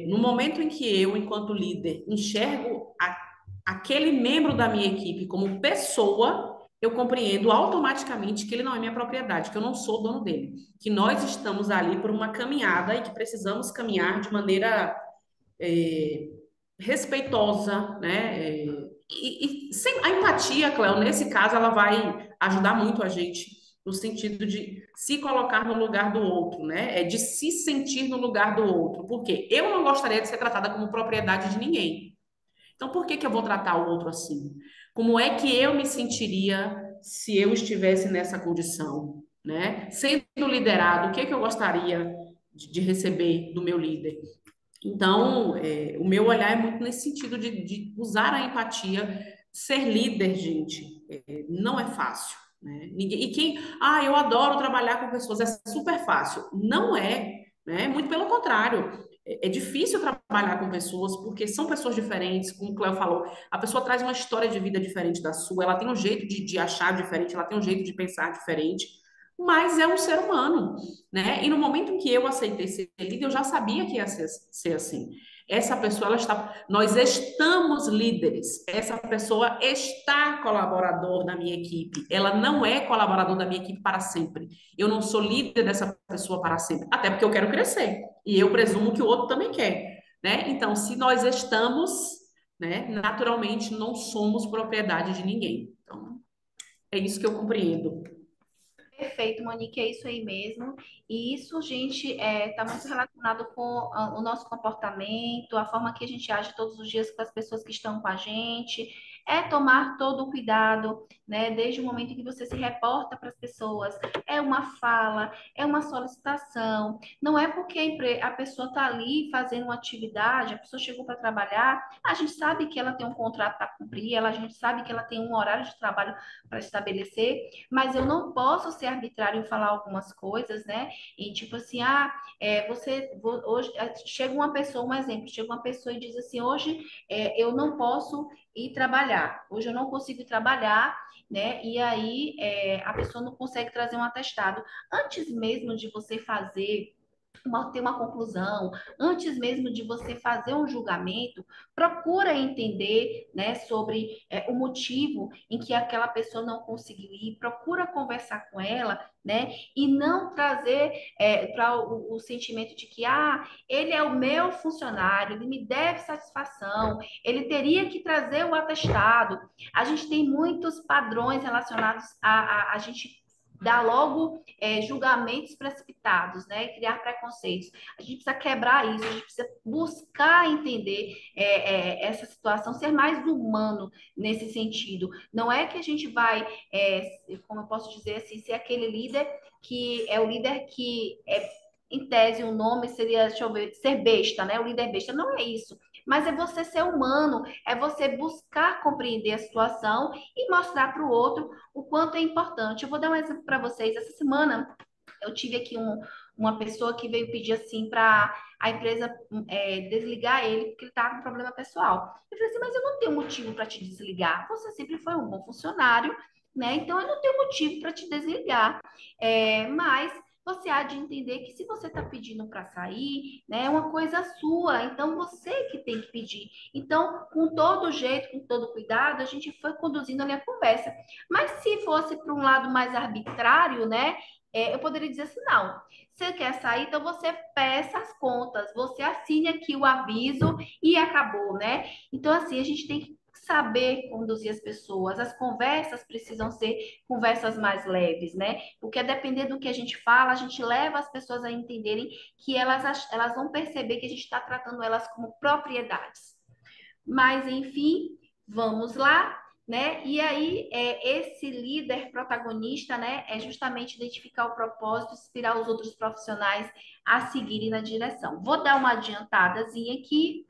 no momento em que eu, enquanto líder, enxergo aquele membro da minha equipe como pessoa, eu compreendo automaticamente que ele não é minha propriedade, que eu não sou dono dele, que nós estamos ali por uma caminhada e que precisamos caminhar de maneira é, respeitosa, né? Sem a empatia, Cléo, nesse caso, ela vai ajudar muito a gente no sentido de se colocar no lugar do outro, né? É de se sentir no lugar do outro. Porque eu não gostaria de ser tratada como propriedade de ninguém. Então, por que que eu vou tratar o outro assim? Como é que eu me sentiria se eu estivesse nessa condição, né? Sendo liderado, o que que eu gostaria de receber do meu líder? Então, o meu olhar é muito nesse sentido de usar a empatia. Ser líder, gente, não é fácil, né? Eu adoro trabalhar com pessoas, é super fácil. Não é, né? Muito pelo contrário. É difícil trabalhar com pessoas porque são pessoas diferentes, como o Cléo falou. A pessoa traz uma história de vida diferente da sua, ela tem um jeito de achar diferente, ela tem um jeito de pensar diferente, mas é um ser humano, né? E no momento em que eu aceitei ser líder, eu já sabia que ia ser assim. Essa pessoa, nós estamos líderes. Essa pessoa está colaborador da minha equipe. Ela não é colaborador da minha equipe para sempre. Eu não sou líder dessa pessoa para sempre, até porque eu quero crescer. E eu presumo que o outro também quer, né? Então, se nós estamos, né, naturalmente não somos propriedade de ninguém. Então, é isso que eu compreendo. Perfeito, Monique, é isso aí mesmo. E isso, gente, está muito relacionado com o nosso comportamento, a forma que a gente age todos os dias com as pessoas que estão com a gente. É tomar todo o cuidado, né? Desde o momento em que você se reporta para as pessoas. É uma fala, é uma solicitação. Não é porque a pessoa está ali fazendo uma atividade, a pessoa chegou para trabalhar, a gente sabe que ela tem um contrato para cumprir, a gente sabe que ela tem um horário de trabalho para estabelecer, mas eu não posso ser arbitrário em falar algumas coisas, né? E tipo assim, hoje chega uma pessoa, um exemplo, chega uma pessoa e diz assim, hoje eu não posso ir trabalhar, hoje eu não consigo ir trabalhar, né? E aí a pessoa não consegue trazer um atestado. Antes mesmo de você fazer ter uma conclusão, antes mesmo de você fazer um julgamento, procura entender, né, sobre o motivo em que aquela pessoa não conseguiu ir, procura conversar com ela, né, e não trazer para o sentimento de que, ele é o meu funcionário, ele me deve satisfação, ele teria que trazer o atestado. A gente tem muitos padrões relacionados a gente dar logo julgamentos precipitados, né? Criar preconceitos. A gente precisa quebrar isso, a gente precisa buscar entender essa situação, ser mais humano nesse sentido. Não é que a gente vai, como eu posso dizer assim, ser aquele líder que é o líder que em tese, o nome seria, deixa eu ver, ser besta, né? O líder besta. Não é isso. Mas é você ser humano, é você buscar compreender a situação e mostrar para o outro o quanto é importante. Eu vou dar um exemplo para vocês. Essa semana eu tive aqui uma pessoa que veio pedir assim para a empresa desligar ele porque ele estava com problema pessoal. Eu falei assim, mas eu não tenho motivo para te desligar. Você sempre foi um bom funcionário, né? Então eu não tenho motivo para te desligar. Mas você há de entender que se você está pedindo para sair, né, é uma coisa sua, então você que tem que pedir. Então, com todo jeito, com todo cuidado, a gente foi conduzindo ali a conversa. Mas se fosse para um lado mais arbitrário, né, eu poderia dizer assim, não, você quer sair, então você peça as contas, você assine aqui o aviso e acabou, né? Então, assim, a gente tem que saber conduzir as pessoas. As conversas precisam ser conversas mais leves, né? Porque dependendo do que a gente fala, a gente leva as pessoas a entenderem que elas vão perceber que a gente está tratando elas como propriedades. Mas, enfim, vamos lá, né? E aí, esse líder protagonista, né, é justamente identificar o propósito, inspirar os outros profissionais a seguirem na direção. Vou dar uma adiantadazinha aqui,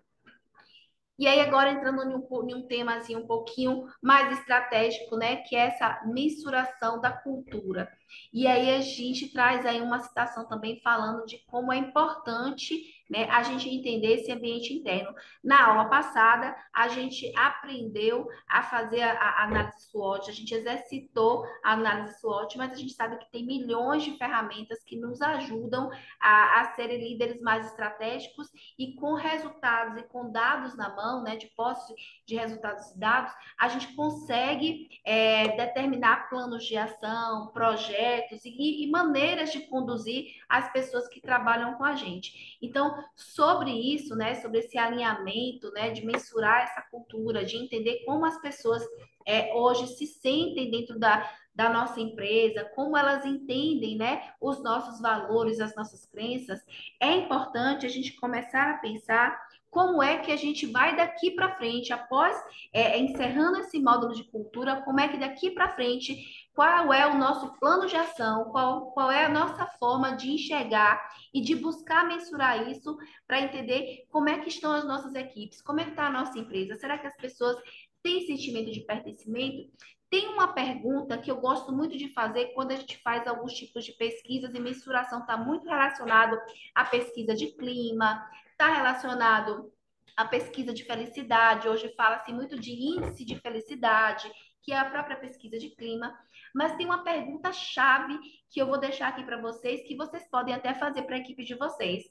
e aí, agora entrando em um tema assim, um pouquinho mais estratégico, né? Que é essa mensuração da cultura. E aí a gente traz aí uma citação também falando de como é importante, né, a gente entender esse ambiente interno. Na aula passada, a gente aprendeu a fazer a análise SWOT, a gente exercitou a análise SWOT, mas a gente sabe que tem milhões de ferramentas que nos ajudam a serem líderes mais estratégicos e com resultados e com dados na mão, né, de posse de resultados e dados, a gente consegue determinar planos de ação, projetos e maneiras de conduzir as pessoas que trabalham com a gente. Então, sobre isso, né, sobre esse alinhamento, né, de mensurar essa cultura, de entender como as pessoas hoje se sentem dentro da nossa empresa, como elas entendem, né, os nossos valores, as nossas crenças, é importante a gente começar a pensar como é que a gente vai daqui para frente, após encerrando esse módulo de cultura, como é que daqui para frente, qual é o nosso plano de ação, qual é a nossa forma de enxergar e de buscar mensurar isso para entender como é que estão as nossas equipes, como é que está a nossa empresa, será que as pessoas têm sentimento de pertencimento? Tem uma pergunta que eu gosto muito de fazer quando a gente faz alguns tipos de pesquisas e mensuração está muito relacionado à pesquisa de clima, está relacionado à pesquisa de felicidade. Hoje fala-se muito de índice de felicidade, que é a própria pesquisa de clima. Mas tem uma pergunta chave que eu vou deixar aqui para vocês, que vocês podem até fazer para a equipe de vocês.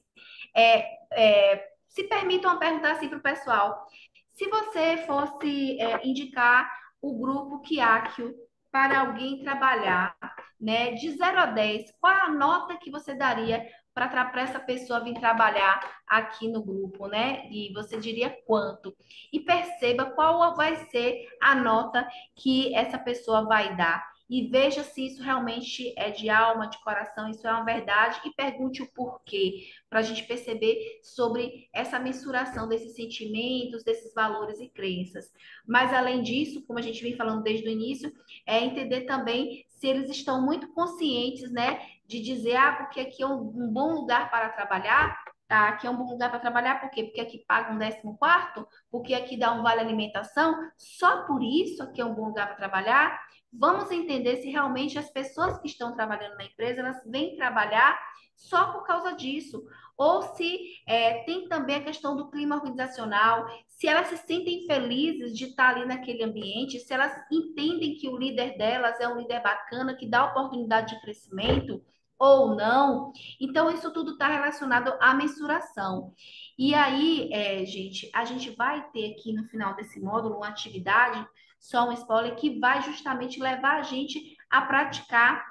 Se permitam perguntar assim para o pessoal. Se você fosse indicar o grupo Kiakio para alguém trabalhar, né, de 0 a 10, qual é a nota que você daria para essa pessoa vir trabalhar aqui no grupo, né? E você diria quanto? E perceba qual vai ser a nota que essa pessoa vai dar. E veja se isso realmente é de alma, de coração, isso é uma verdade, e pergunte o porquê, para a gente perceber sobre essa mensuração desses sentimentos, desses valores e crenças. Mas, além disso, como a gente vem falando desde o início, é entender também se eles estão muito conscientes, né, de dizer, porque aqui é um bom lugar para trabalhar, tá? Aqui é um bom lugar para trabalhar, por quê? Porque aqui paga um 14º, porque aqui dá um vale alimentação, só por isso aqui é um bom lugar para trabalhar. Vamos entender se realmente as pessoas que estão trabalhando na empresa, elas vêm trabalhar só por causa disso, ou se tem também a questão do clima organizacional, se elas se sentem felizes de estar ali naquele ambiente, se elas entendem que o líder delas é um líder bacana, que dá oportunidade de crescimento ou não. Então, isso tudo está relacionado à mensuração. E aí, gente, a gente vai ter aqui no final desse módulo uma atividade, só um spoiler, que vai justamente levar a gente a praticar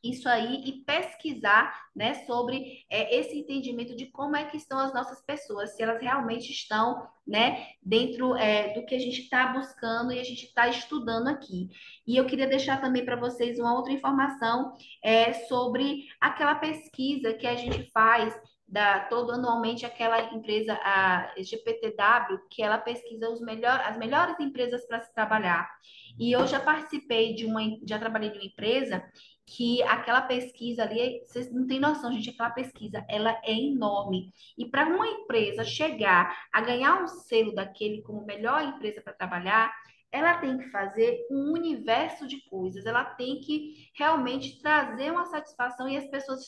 isso aí e pesquisar, né, sobre esse entendimento de como é que estão as nossas pessoas, se elas realmente estão, né, dentro do que a gente está buscando e a gente está estudando aqui. E eu queria deixar também para vocês uma outra informação sobre aquela pesquisa que a gente faz todo anualmente aquela empresa, a GPTW, que ela pesquisa as melhores empresas para se trabalhar. E eu já participei já trabalhei de uma empresa que aquela pesquisa ali, vocês não têm noção, gente, aquela pesquisa, ela é enorme. E para uma empresa chegar a ganhar um selo daquele como melhor empresa para trabalhar, ela tem que fazer um universo de coisas, ela tem que realmente trazer uma satisfação e as pessoas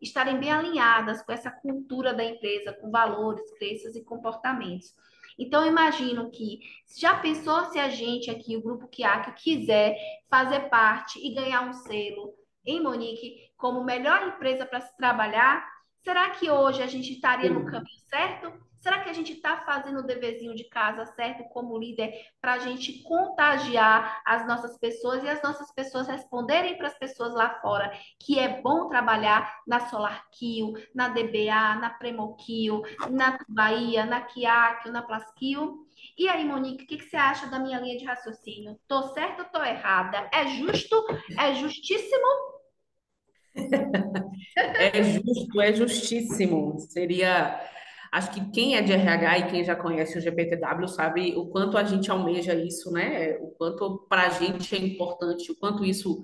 estarem bem alinhadas com essa cultura da empresa, com valores, crenças e comportamentos. Então, eu imagino que já pensou se a gente aqui, o Grupo Kiaki, quiser fazer parte e ganhar um selo hein, Monique, como melhor empresa para se trabalhar? Será que hoje a gente estaria no Sim. caminho certo? Será que a gente está fazendo o deverzinho de casa certo como líder para a gente contagiar as nossas pessoas e as nossas pessoas responderem para as pessoas lá fora que é bom trabalhar na SolarKill, na DBA, na Premokil, na Bahia, na Kiakio, na Plaskil? E aí, Monique, o que você acha da minha linha de raciocínio? Tô certa ou tô errada? É justo? É justíssimo? É justo, é justíssimo. Seria. Acho que quem é de RH e quem já conhece o GPTW sabe o quanto a gente almeja isso, né? O quanto para a gente é importante, o quanto isso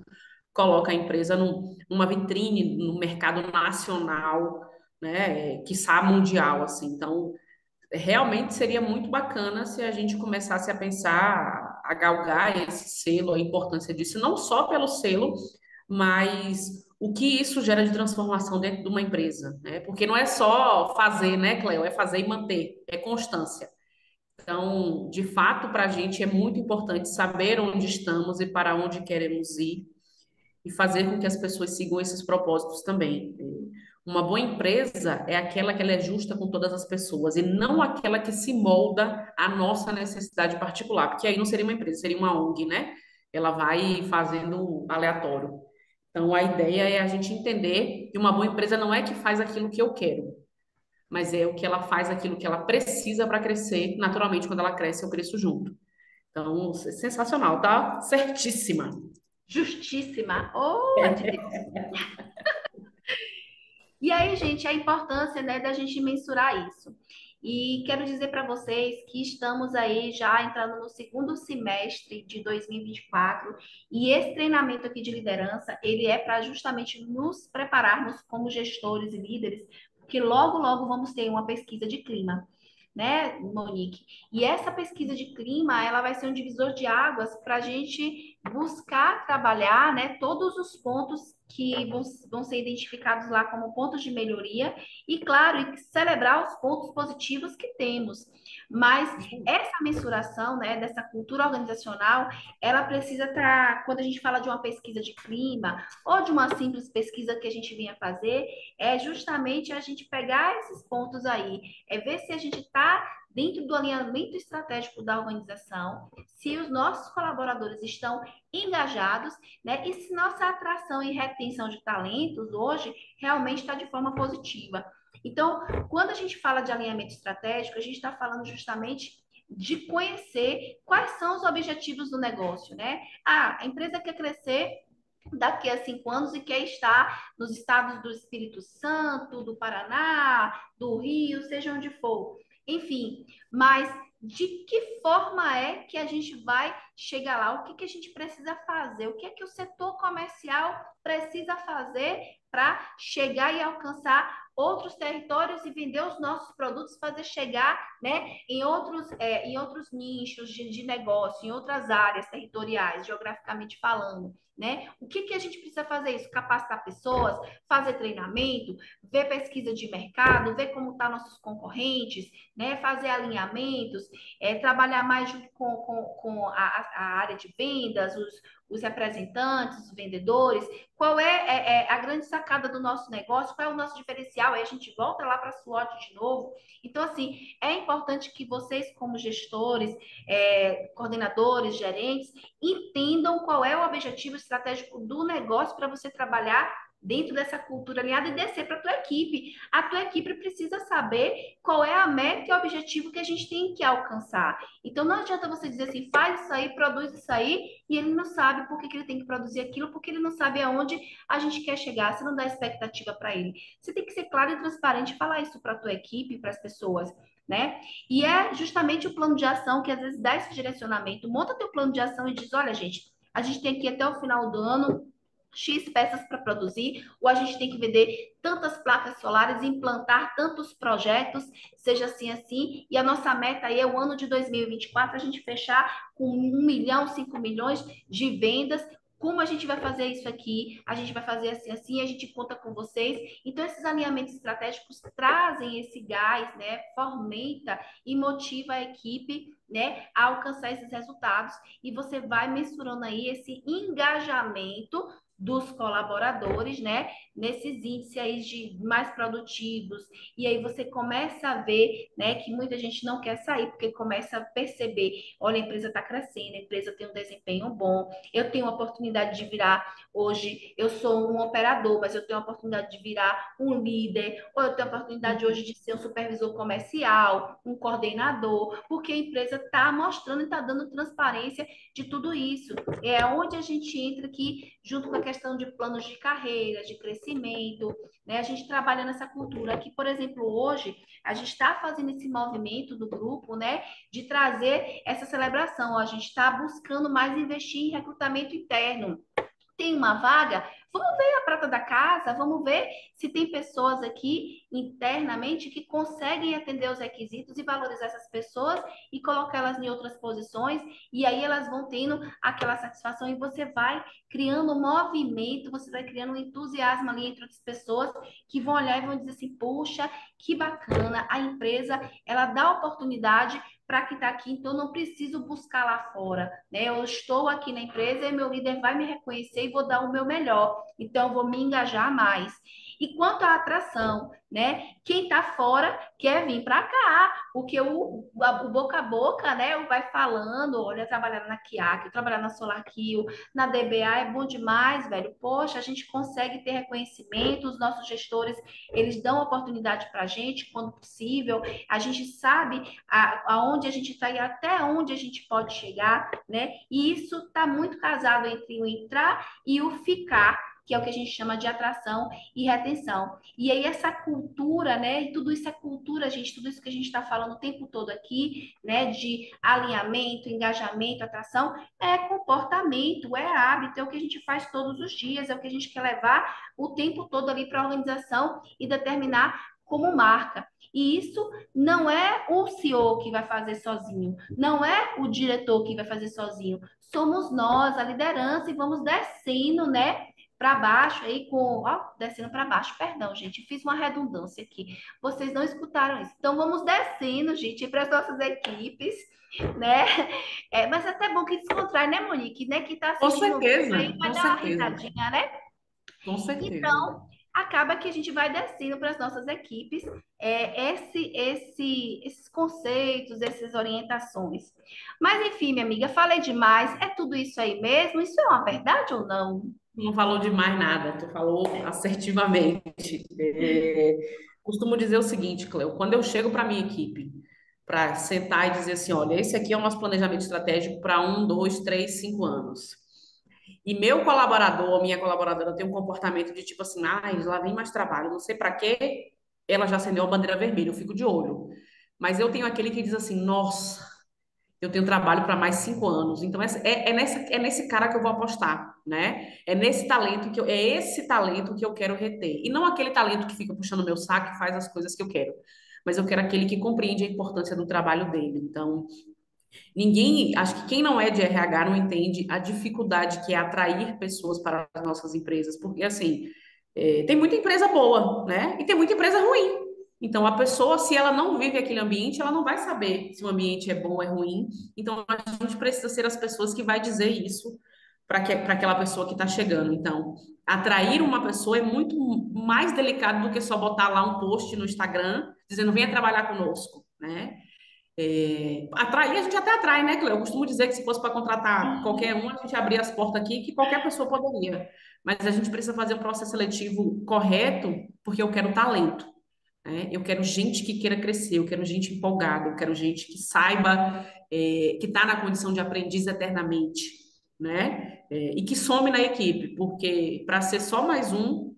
coloca a empresa numa vitrine no mercado nacional, né? Quiçá mundial, assim. Então, realmente seria muito bacana se a gente começasse a pensar, a galgar esse selo, a importância disso, não só pelo selo, mas o que isso gera de transformação dentro de uma empresa, né? Porque não é só fazer, né, Cleo? É fazer e manter, é constância. Então, de fato, para a gente é muito importante saber onde estamos e para onde queremos ir e fazer com que as pessoas sigam esses propósitos também. Uma boa empresa é aquela que ela é justa com todas as pessoas e não aquela que se molda à nossa necessidade particular, porque aí não seria uma empresa, seria uma ONG, né? Ela vai fazendo aleatório. Então, a ideia é a gente entender que uma boa empresa não é que faz aquilo que eu quero, mas é o que ela faz, aquilo que ela precisa para crescer. Naturalmente, quando ela cresce, eu cresço junto. Então, sensacional, tá? Certíssima. Justíssima. Oh, é de Deus. E aí, gente, a importância, né, da gente mensurar isso. E quero dizer para vocês que estamos aí já entrando no segundo semestre de 2024 e esse treinamento aqui de liderança, ele é para justamente nos prepararmos como gestores e líderes, porque logo, logo vamos ter uma pesquisa de clima, né, Monique? E essa pesquisa de clima, ela vai ser um divisor de águas para a gente buscar trabalhar, né, todos os pontos que vão ser identificados lá como pontos de melhoria e, claro, e celebrar os pontos positivos que temos. Mas essa mensuração, né, dessa cultura organizacional, ela precisa estar, quando a gente fala de uma pesquisa de clima ou de uma simples pesquisa que a gente vinha fazer, é justamente a gente pegar esses pontos aí, é ver se a gente está dentro do alinhamento estratégico da organização, se os nossos colaboradores estão engajados, né? E se nossa atração e retenção de talentos hoje realmente está de forma positiva. Então, quando a gente fala de alinhamento estratégico, a gente está falando justamente de conhecer quais são os objetivos do negócio, né? Ah, a empresa quer crescer daqui a 5 anos e quer estar nos estados do Espírito Santo, do Paraná, do Rio, seja onde for. Enfim, mas de que forma é que a gente vai chegar lá? O que que a gente precisa fazer? O que é que o setor comercial precisa fazer para chegar e alcançar outros territórios e vender os nossos produtos, fazer chegar, né, em outros nichos de negócio, em outras áreas territoriais, geograficamente falando, né? O que que a gente precisa fazer isso? Capacitar pessoas, fazer treinamento, ver pesquisa de mercado, ver como estão nossos concorrentes, né? Fazer alinhamentos, trabalhar mais junto com a área de vendas, os representantes, os vendedores. Qual é a grande sacada do nosso negócio? Qual é o nosso diferencial? Aí a gente volta lá para a SWOT de novo. Então, assim, é importante que vocês, como gestores, coordenadores, gerentes, entendam qual é o objetivo estratégico do negócio para você trabalhar dentro dessa cultura alinhada e descer para a tua equipe. A tua equipe precisa saber qual é a meta e o objetivo que a gente tem que alcançar. Então não adianta você dizer assim, faz isso aí, produz isso aí, e ele não sabe por que, que ele tem que produzir aquilo, porque ele não sabe aonde a gente quer chegar, você não dá expectativa para ele. Você tem que ser claro e transparente e falar isso para a tua equipe, para as pessoas, né? E é justamente o plano de ação que às vezes dá esse direcionamento. Monta teu plano de ação e diz, olha, gente, a gente tem aqui até o final do ano X peças para produzir, ou a gente tem que vender tantas placas solares, implantar tantos projetos, seja assim assim, e a nossa meta aí é o ano de 2024, a gente fechar com 1 milhão, 5 milhões de vendas. Como a gente vai fazer isso aqui? A gente vai fazer assim, assim, a gente conta com vocês. Então, esses alinhamentos estratégicos trazem esse gás, né? Fomenta e motiva a equipe, né, a alcançar esses resultados. E você vai mensurando aí esse engajamento dos colaboradores, né? Nesses índices aí de mais produtivos. E aí você começa a ver, né, que muita gente não quer sair, porque começa a perceber, olha, a empresa está crescendo, a empresa tem um desempenho bom, eu tenho a oportunidade de virar, hoje eu sou um operador, mas eu tenho a oportunidade de virar um líder, ou eu tenho a oportunidade hoje de ser um supervisor comercial, um coordenador, porque a empresa está mostrando e está dando transparência de tudo isso. É onde a gente entra aqui, junto com a questão de planos de carreira, de crescimento, né? A gente trabalha nessa cultura. Aqui, por exemplo, hoje, a gente está fazendo esse movimento do grupo, né, de trazer essa celebração. A gente está buscando mais investir em recrutamento interno. Tem uma vaga, vamos ver a prata da casa, vamos ver se tem pessoas aqui internamente que conseguem atender os requisitos e valorizar essas pessoas e colocá-las em outras posições, e aí elas vão tendo aquela satisfação e você vai criando um movimento, você vai criando um entusiasmo ali entre outras pessoas que vão olhar e vão dizer assim, puxa, que bacana, a empresa, ela dá oportunidade para quem está aqui, então não preciso buscar lá fora, né? Eu estou aqui na empresa e meu líder vai me reconhecer e vou dar o meu melhor, então eu vou me engajar mais. E quanto à atração, né? Quem está fora quer vir para cá, porque o boca a boca, né? Vai falando, olha, trabalhar na Kiak, trabalhar na SolarKill, na DBA é bom demais, velho. Poxa, a gente consegue ter reconhecimento, os nossos gestores, eles dão oportunidade para a gente quando possível, a gente sabe aonde a gente está e até onde a gente pode chegar, né? E isso está muito casado entre o entrar e o ficar, que é o que a gente chama de atração e retenção. E aí essa cultura, né? E tudo isso é cultura, gente, tudo isso que a gente está falando o tempo todo aqui, né? De alinhamento, engajamento, atração, é comportamento, é hábito, é o que a gente faz todos os dias, é o que a gente quer levar o tempo todo ali para a organização e determinar como marca. E isso não é o CEO que vai fazer sozinho, não é o diretor que vai fazer sozinho. Somos nós, a liderança, e vamos descendo, né, para baixo aí com, ó, descendo para baixo, perdão, gente, fiz uma redundância aqui. Vocês não escutaram isso. Então vamos descendo, gente, para as nossas equipes, né? É, mas é até bom que descontrai, né, Monique, né, que está assistindo o vídeo aí vai Com dar uma certeza, risadinha, né? com certeza. Então, acaba que a gente vai descendo para as nossas equipes esses conceitos, essas orientações. Mas, enfim, minha amiga, falei demais. É tudo isso aí mesmo? Isso é uma verdade ou não? Não falou de mais nada, tu falou assertivamente. É, costumo dizer o seguinte, Cleo, quando eu chego para minha equipe, para sentar e dizer assim, olha, esse aqui é o nosso planejamento estratégico para 1, 2, 3, 5 anos. E meu colaborador, minha colaboradora tem um comportamento de tipo assim, ah, lá vem mais trabalho, não sei para quê, ela já acendeu a bandeira vermelha, eu fico de olho. Mas eu tenho aquele que diz assim, nossa, eu tenho trabalho para mais 5 anos. Então, é nesse cara que eu vou apostar, né? É nesse talento é esse talento que eu quero reter. E não aquele talento que fica puxando meu saco e faz as coisas que eu quero. Mas eu quero aquele que compreende a importância do trabalho dele. Então, acho que quem não é de RH não entende a dificuldade que é atrair pessoas para as nossas empresas, porque assim, tem muita empresa boa, né? E tem muita empresa ruim. Então, a pessoa, se ela não vive aquele ambiente, ela não vai saber se o ambiente é bom ou é ruim. Então, a gente precisa ser as pessoas que vai dizer isso para aquela pessoa que está chegando. Então, atrair uma pessoa é muito mais delicado do que só botar lá um post no Instagram dizendo venha trabalhar conosco, né? Atrair, a gente até atrai, né, Cleo? Eu costumo dizer que se fosse para contratar qualquer um, a gente abria as portas aqui que qualquer pessoa poderia. Mas a gente precisa fazer um processo seletivo correto, porque eu quero talento, né? Eu quero gente que queira crescer, eu quero gente empolgada, eu quero gente que saiba, que está na condição de aprendiz eternamente, né? E que some na equipe, porque para ser só mais um,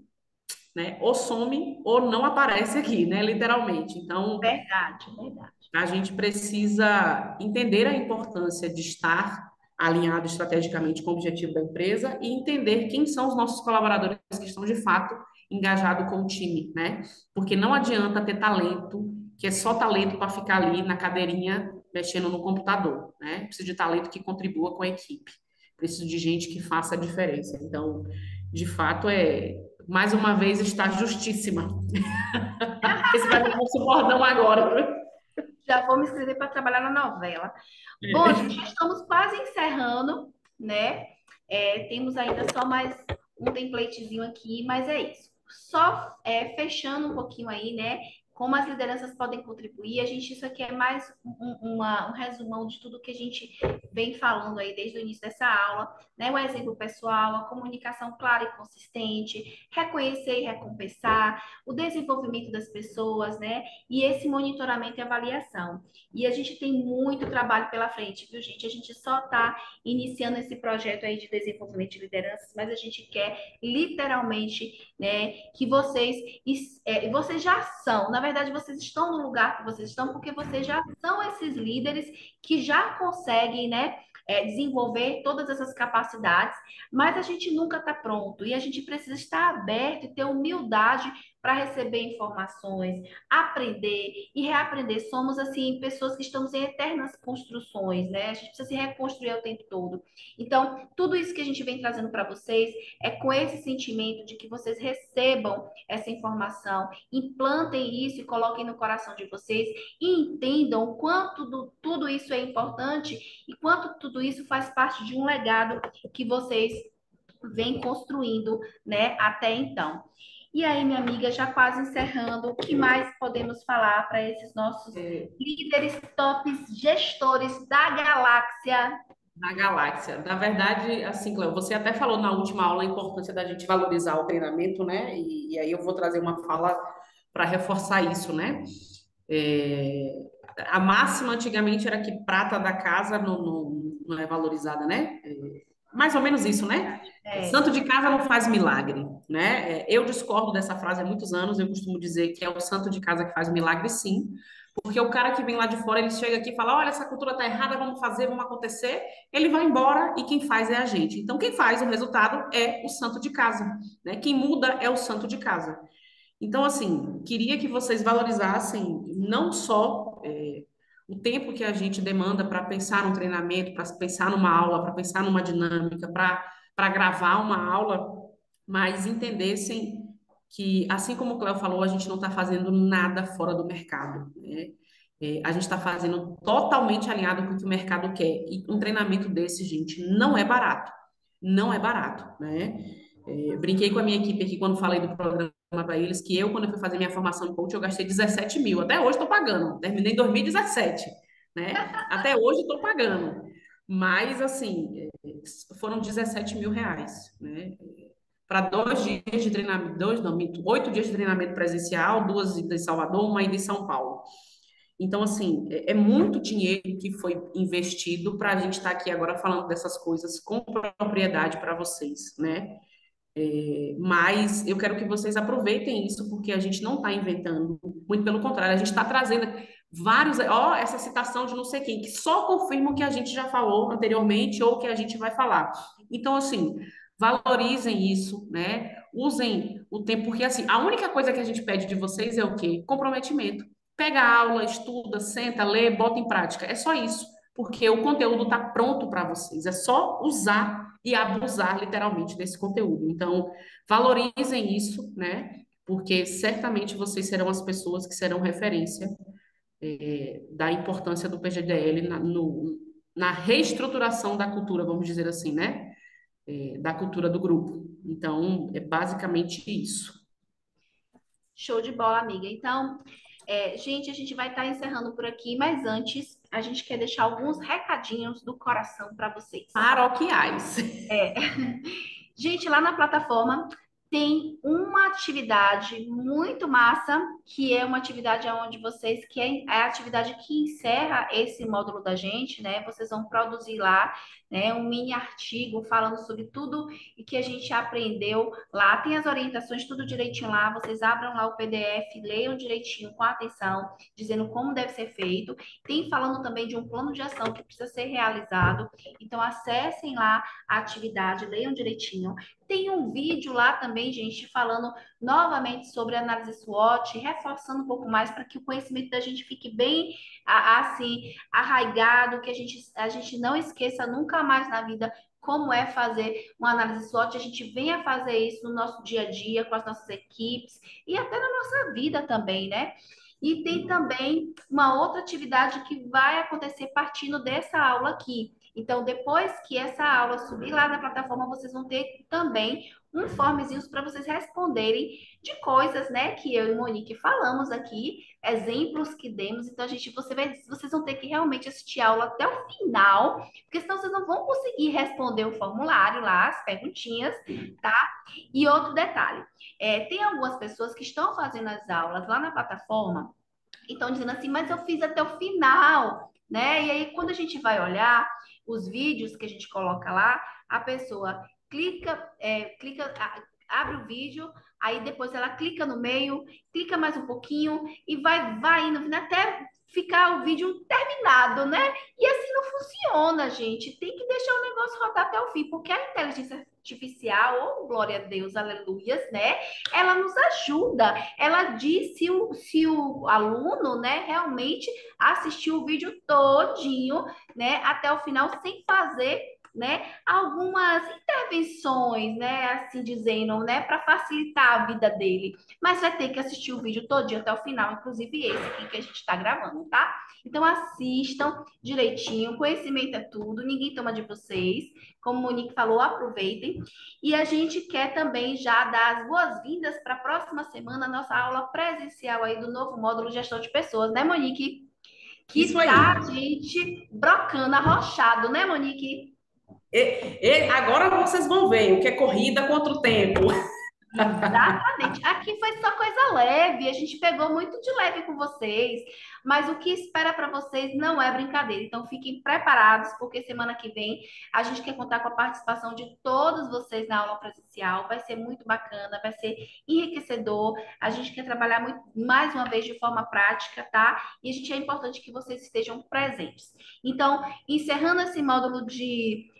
né? Ou some ou não aparece aqui, né? Literalmente. Então, Verdade, verdade. a gente precisa entender a importância de estar alinhado estrategicamente com o objetivo da empresa e entender quem são os nossos colaboradores que estão de fato engajados com o time, né? Porque não adianta ter talento, que é só talento para ficar ali na cadeirinha mexendo no computador, né? Precisa de talento que contribua com a equipe. Preciso de gente que faça a diferença. Então, de fato, mais uma vez está justíssima. Esse vai ser o nosso bordão agora. Já vou me inscrever para trabalhar na novela. Bom, gente, já estamos quase encerrando, né? Temos ainda só mais um templatezinho aqui, mas é isso. Só fechando um pouquinho aí, né? Como as lideranças podem contribuir. Isso aqui é mais um resumão de tudo que a gente vem falando aí desde o início dessa aula, né? O exemplo pessoal, a comunicação clara e consistente, reconhecer e recompensar, o desenvolvimento das pessoas, né? E esse monitoramento e avaliação. E a gente tem muito trabalho pela frente, viu, gente? A gente só está iniciando esse projeto aí de desenvolvimento de lideranças, mas a gente quer literalmente, né, que vocês já são, na verdade, vocês estão no lugar que vocês estão porque vocês já são esses líderes que já conseguem, né, desenvolver todas essas capacidades, mas a gente nunca está pronto e a gente precisa estar aberto e ter humildade para receber informações, aprender e reaprender. Somos, assim, pessoas que estamos em eternas construções, né? A gente precisa se reconstruir o tempo todo. Então, tudo isso que a gente vem trazendo para vocês é com esse sentimento de que vocês recebam essa informação, implantem isso e coloquem no coração de vocês e entendam o quanto tudo isso é importante e quanto tudo isso faz parte de um legado que vocês vêm construindo, né, até então. E aí, minha amiga, já quase encerrando, o que mais podemos falar para esses nossos líderes, tops, gestores da galáxia? Na galáxia. Na verdade, assim, Cléo, você até falou na última aula a importância da gente valorizar o treinamento, né? E aí eu vou trazer uma fala para reforçar isso, né? É, a máxima antigamente era que prata da casa não é valorizada, né? Mais ou menos isso, né? É, Santo de casa não faz milagre, né? Eu discordo dessa frase há muitos anos, eu costumo dizer que é o santo de casa que faz o milagre, sim, porque o cara que vem lá de fora, ele chega aqui e fala, olha, essa cultura tá errada, vamos fazer, vamos acontecer, ele vai embora e quem faz é a gente. Então, quem faz o resultado é o santo de casa, né? Quem muda é o santo de casa. Então, assim, queria que vocês valorizassem não só o tempo que a gente demanda para pensar num treinamento, para pensar numa aula, para pensar numa dinâmica, para gravar uma aula, mas entendessem que, assim como o Cléo falou, a gente não está fazendo nada fora do mercado, né? A gente está fazendo totalmente alinhado com o que o mercado quer. E um treinamento desse, gente, não é barato. Não é barato, né? Brinquei com a minha equipe aqui quando falei do programa para eles, que eu, quando eu fui fazer minha formação em coach, eu gastei 17 mil. Até hoje estou pagando. Terminei em 2017, né? Até hoje estou pagando. Mas, assim, foram 17 mil reais, né? Para 2 dias de treinamento, 8 dias de treinamento presencial, 2 idas em Salvador, uma ida em São Paulo. Então, assim, é muito dinheiro que foi investido para a gente estar aqui agora falando dessas coisas com propriedade para vocês, né? Mas eu quero que vocês aproveitem isso, porque a gente não está inventando, muito pelo contrário, a gente está trazendo vários, ó, essa citação de não sei quem, que só confirma o que a gente já falou anteriormente ou o que a gente vai falar. Então, assim, valorizem isso, né? Usem o tempo, porque assim, a única coisa que a gente pede de vocês é o quê? Comprometimento. Pega a aula, estuda, senta, lê, bota em prática. É só isso, porque o conteúdo está pronto para vocês. É só usar e abusar literalmente desse conteúdo. Então, valorizem isso, né? Porque certamente vocês serão as pessoas que serão referência da importância do PGDL na reestruturação da cultura, vamos dizer assim, né? Da cultura do grupo. Então, é basicamente isso. show de bola, amiga. Então, gente, a gente vai estar encerrando por aqui, mas antes, a gente quer deixar alguns recadinhos do coração para vocês. Paroquiais. É. Gente, lá na plataforma tem uma atividade muito massa, que é uma atividade onde vocês, que é a atividade que encerra esse módulo da gente, né? Vocês vão produzir lá, né, um mini artigo falando sobre tudo e que a gente aprendeu lá. Tem as orientações, tudo direitinho lá. Vocês abram lá o PDF, leiam direitinho, com atenção, dizendo como deve ser feito. Tem falando também de um plano de ação que precisa ser realizado. Então, acessem lá a atividade, leiam direitinho. Tem um vídeo lá também, gente, falando novamente sobre análise SWOT, reforçando um pouco mais para que o conhecimento da gente fique bem assim, arraigado, que a gente não esqueça nunca mais na vida como é fazer uma análise SWOT, a gente venha fazer isso no nosso dia a dia, com as nossas equipes e até na nossa vida também, né? E tem também uma outra atividade que vai acontecer partindo dessa aula aqui, Então, depois que essa aula subir lá na plataforma, vocês vão ter também um formezinhos para vocês responderem de coisas, né, que eu e Monique falamos aqui, exemplos que demos. Então, vocês vão ter que realmente assistir a aula até o final, porque senão vocês não vão conseguir responder o formulário lá, as perguntinhas, tá? E outro detalhe, tem algumas pessoas que estão fazendo as aulas lá na plataforma e estão dizendo assim, mas eu fiz até o final, né? E aí, quando a gente vai olhar os vídeos que a gente coloca lá, a pessoa abre o vídeo, aí depois ela clica no meio, clica mais um pouquinho e vai indo até ficar o vídeo terminado, né? E assim não funciona, gente. Tem que deixar o negócio rodar até o fim, porque a inteligência artificial, oh, glória a Deus, aleluias, né? Ela nos ajuda. Ela diz se o aluno, né, realmente assistiu o vídeo todinho, né, até o final, sem fazer, né, algumas intervenções, né, assim dizendo, né, para facilitar a vida dele. Mas vai ter que assistir o vídeo todinho até o final, inclusive esse aqui que a gente está gravando, tá? Então assistam direitinho, conhecimento é tudo, ninguém toma de vocês. Como o Monique falou, aproveitem. E a gente quer também já dar as boas-vindas para a próxima semana, a nossa aula presencial aí do novo módulo Gestão de Pessoas, né, Monique? Isso Que tá, aí. gente, brocando, arrochado, né, Monique? Agora vocês vão ver o que é corrida contra o tempo. Exatamente. Aqui foi só coisa leve, a gente pegou muito de leve com vocês, mas o que espera para vocês não é brincadeira. Então fiquem preparados, porque semana que vem a gente quer contar com a participação de todos vocês na aula presencial. Vai ser muito bacana, vai ser enriquecedor. A gente quer trabalhar muito, mais uma vez de forma prática, tá? E a gente é importante que vocês estejam presentes. Então, encerrando esse módulo de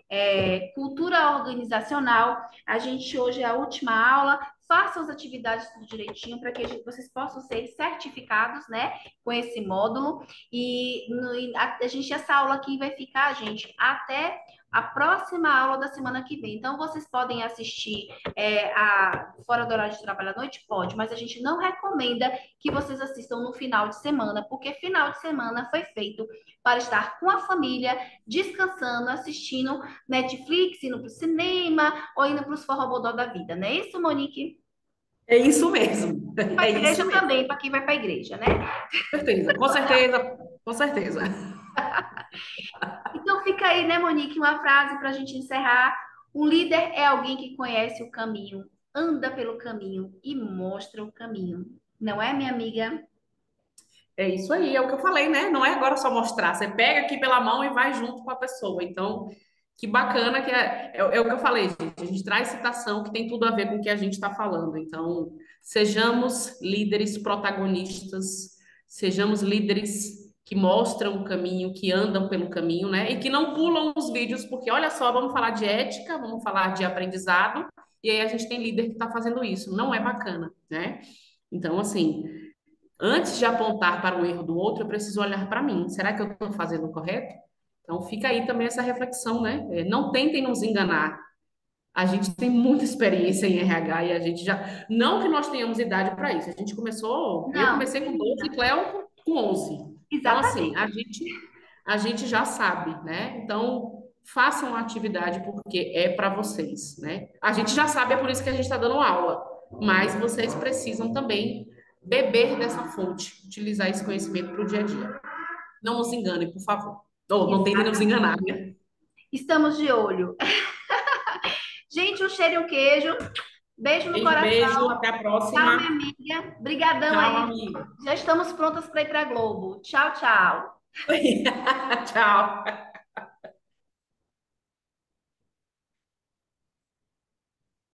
cultura organizacional, a gente hoje é a última aula. Façam as atividades tudo direitinho para que vocês possam ser certificados, né, com esse módulo. E essa aula aqui vai ficar, gente, até a próxima aula da semana que vem. Então, vocês podem assistir fora do horário de trabalho à noite? Pode, mas a gente não recomenda que vocês assistam no final de semana, porque final de semana foi feito para estar com a família, descansando, assistindo Netflix, indo para o cinema ou indo para os forrobodó da vida, não é isso, Monique? É isso mesmo. E para a É isso igreja mesmo. também, para quem vai para a igreja, né? Com certeza, com certeza, com certeza. Então fica aí, né, Monique, uma frase para a gente encerrar. Um líder é alguém que conhece o caminho, anda pelo caminho e mostra o caminho. Não é, minha amiga? É isso aí, é o que eu falei, né? Não é agora só mostrar, você pega aqui pela mão e vai junto com a pessoa. Então, que bacana que é o que eu falei, gente. A gente traz citação que tem tudo a ver com o que a gente está falando. Então, sejamos líderes protagonistas, sejamos líderes que mostram o caminho, que andam pelo caminho, né? E que não pulam os vídeos, porque olha só, vamos falar de ética, vamos falar de aprendizado, e aí a gente tem líder que está fazendo isso. Não é bacana, né? Então, assim. Antes de apontar para o erro do outro, eu preciso olhar para mim. Será que eu estou fazendo o correto? Então, fica aí também essa reflexão, né? Não tentem nos enganar. A gente tem muita experiência em RH e a gente já. Não que nós tenhamos idade para isso. A gente começou. Eu Não, comecei com 12 e Cléo com 11. Então, assim, exatamente. a gente já sabe, né? Então, façam a atividade porque é para vocês, né? A gente já sabe, é por isso que a gente está dando aula. Mas vocês precisam também beber dessa fonte, utilizar esse conhecimento para o dia a dia. Não nos enganem, por favor. Ou não tentem nos Exatamente. enganar, né? Estamos de olho. Gente, um cheiro e um queijo. Beijo no Beijo, beijo. coração. Até a Tchau, minha próxima. amiga. Brigadão Tchau, aí. amiga. Já estamos prontas para ir para a Globo. Tchau, tchau. Tchau.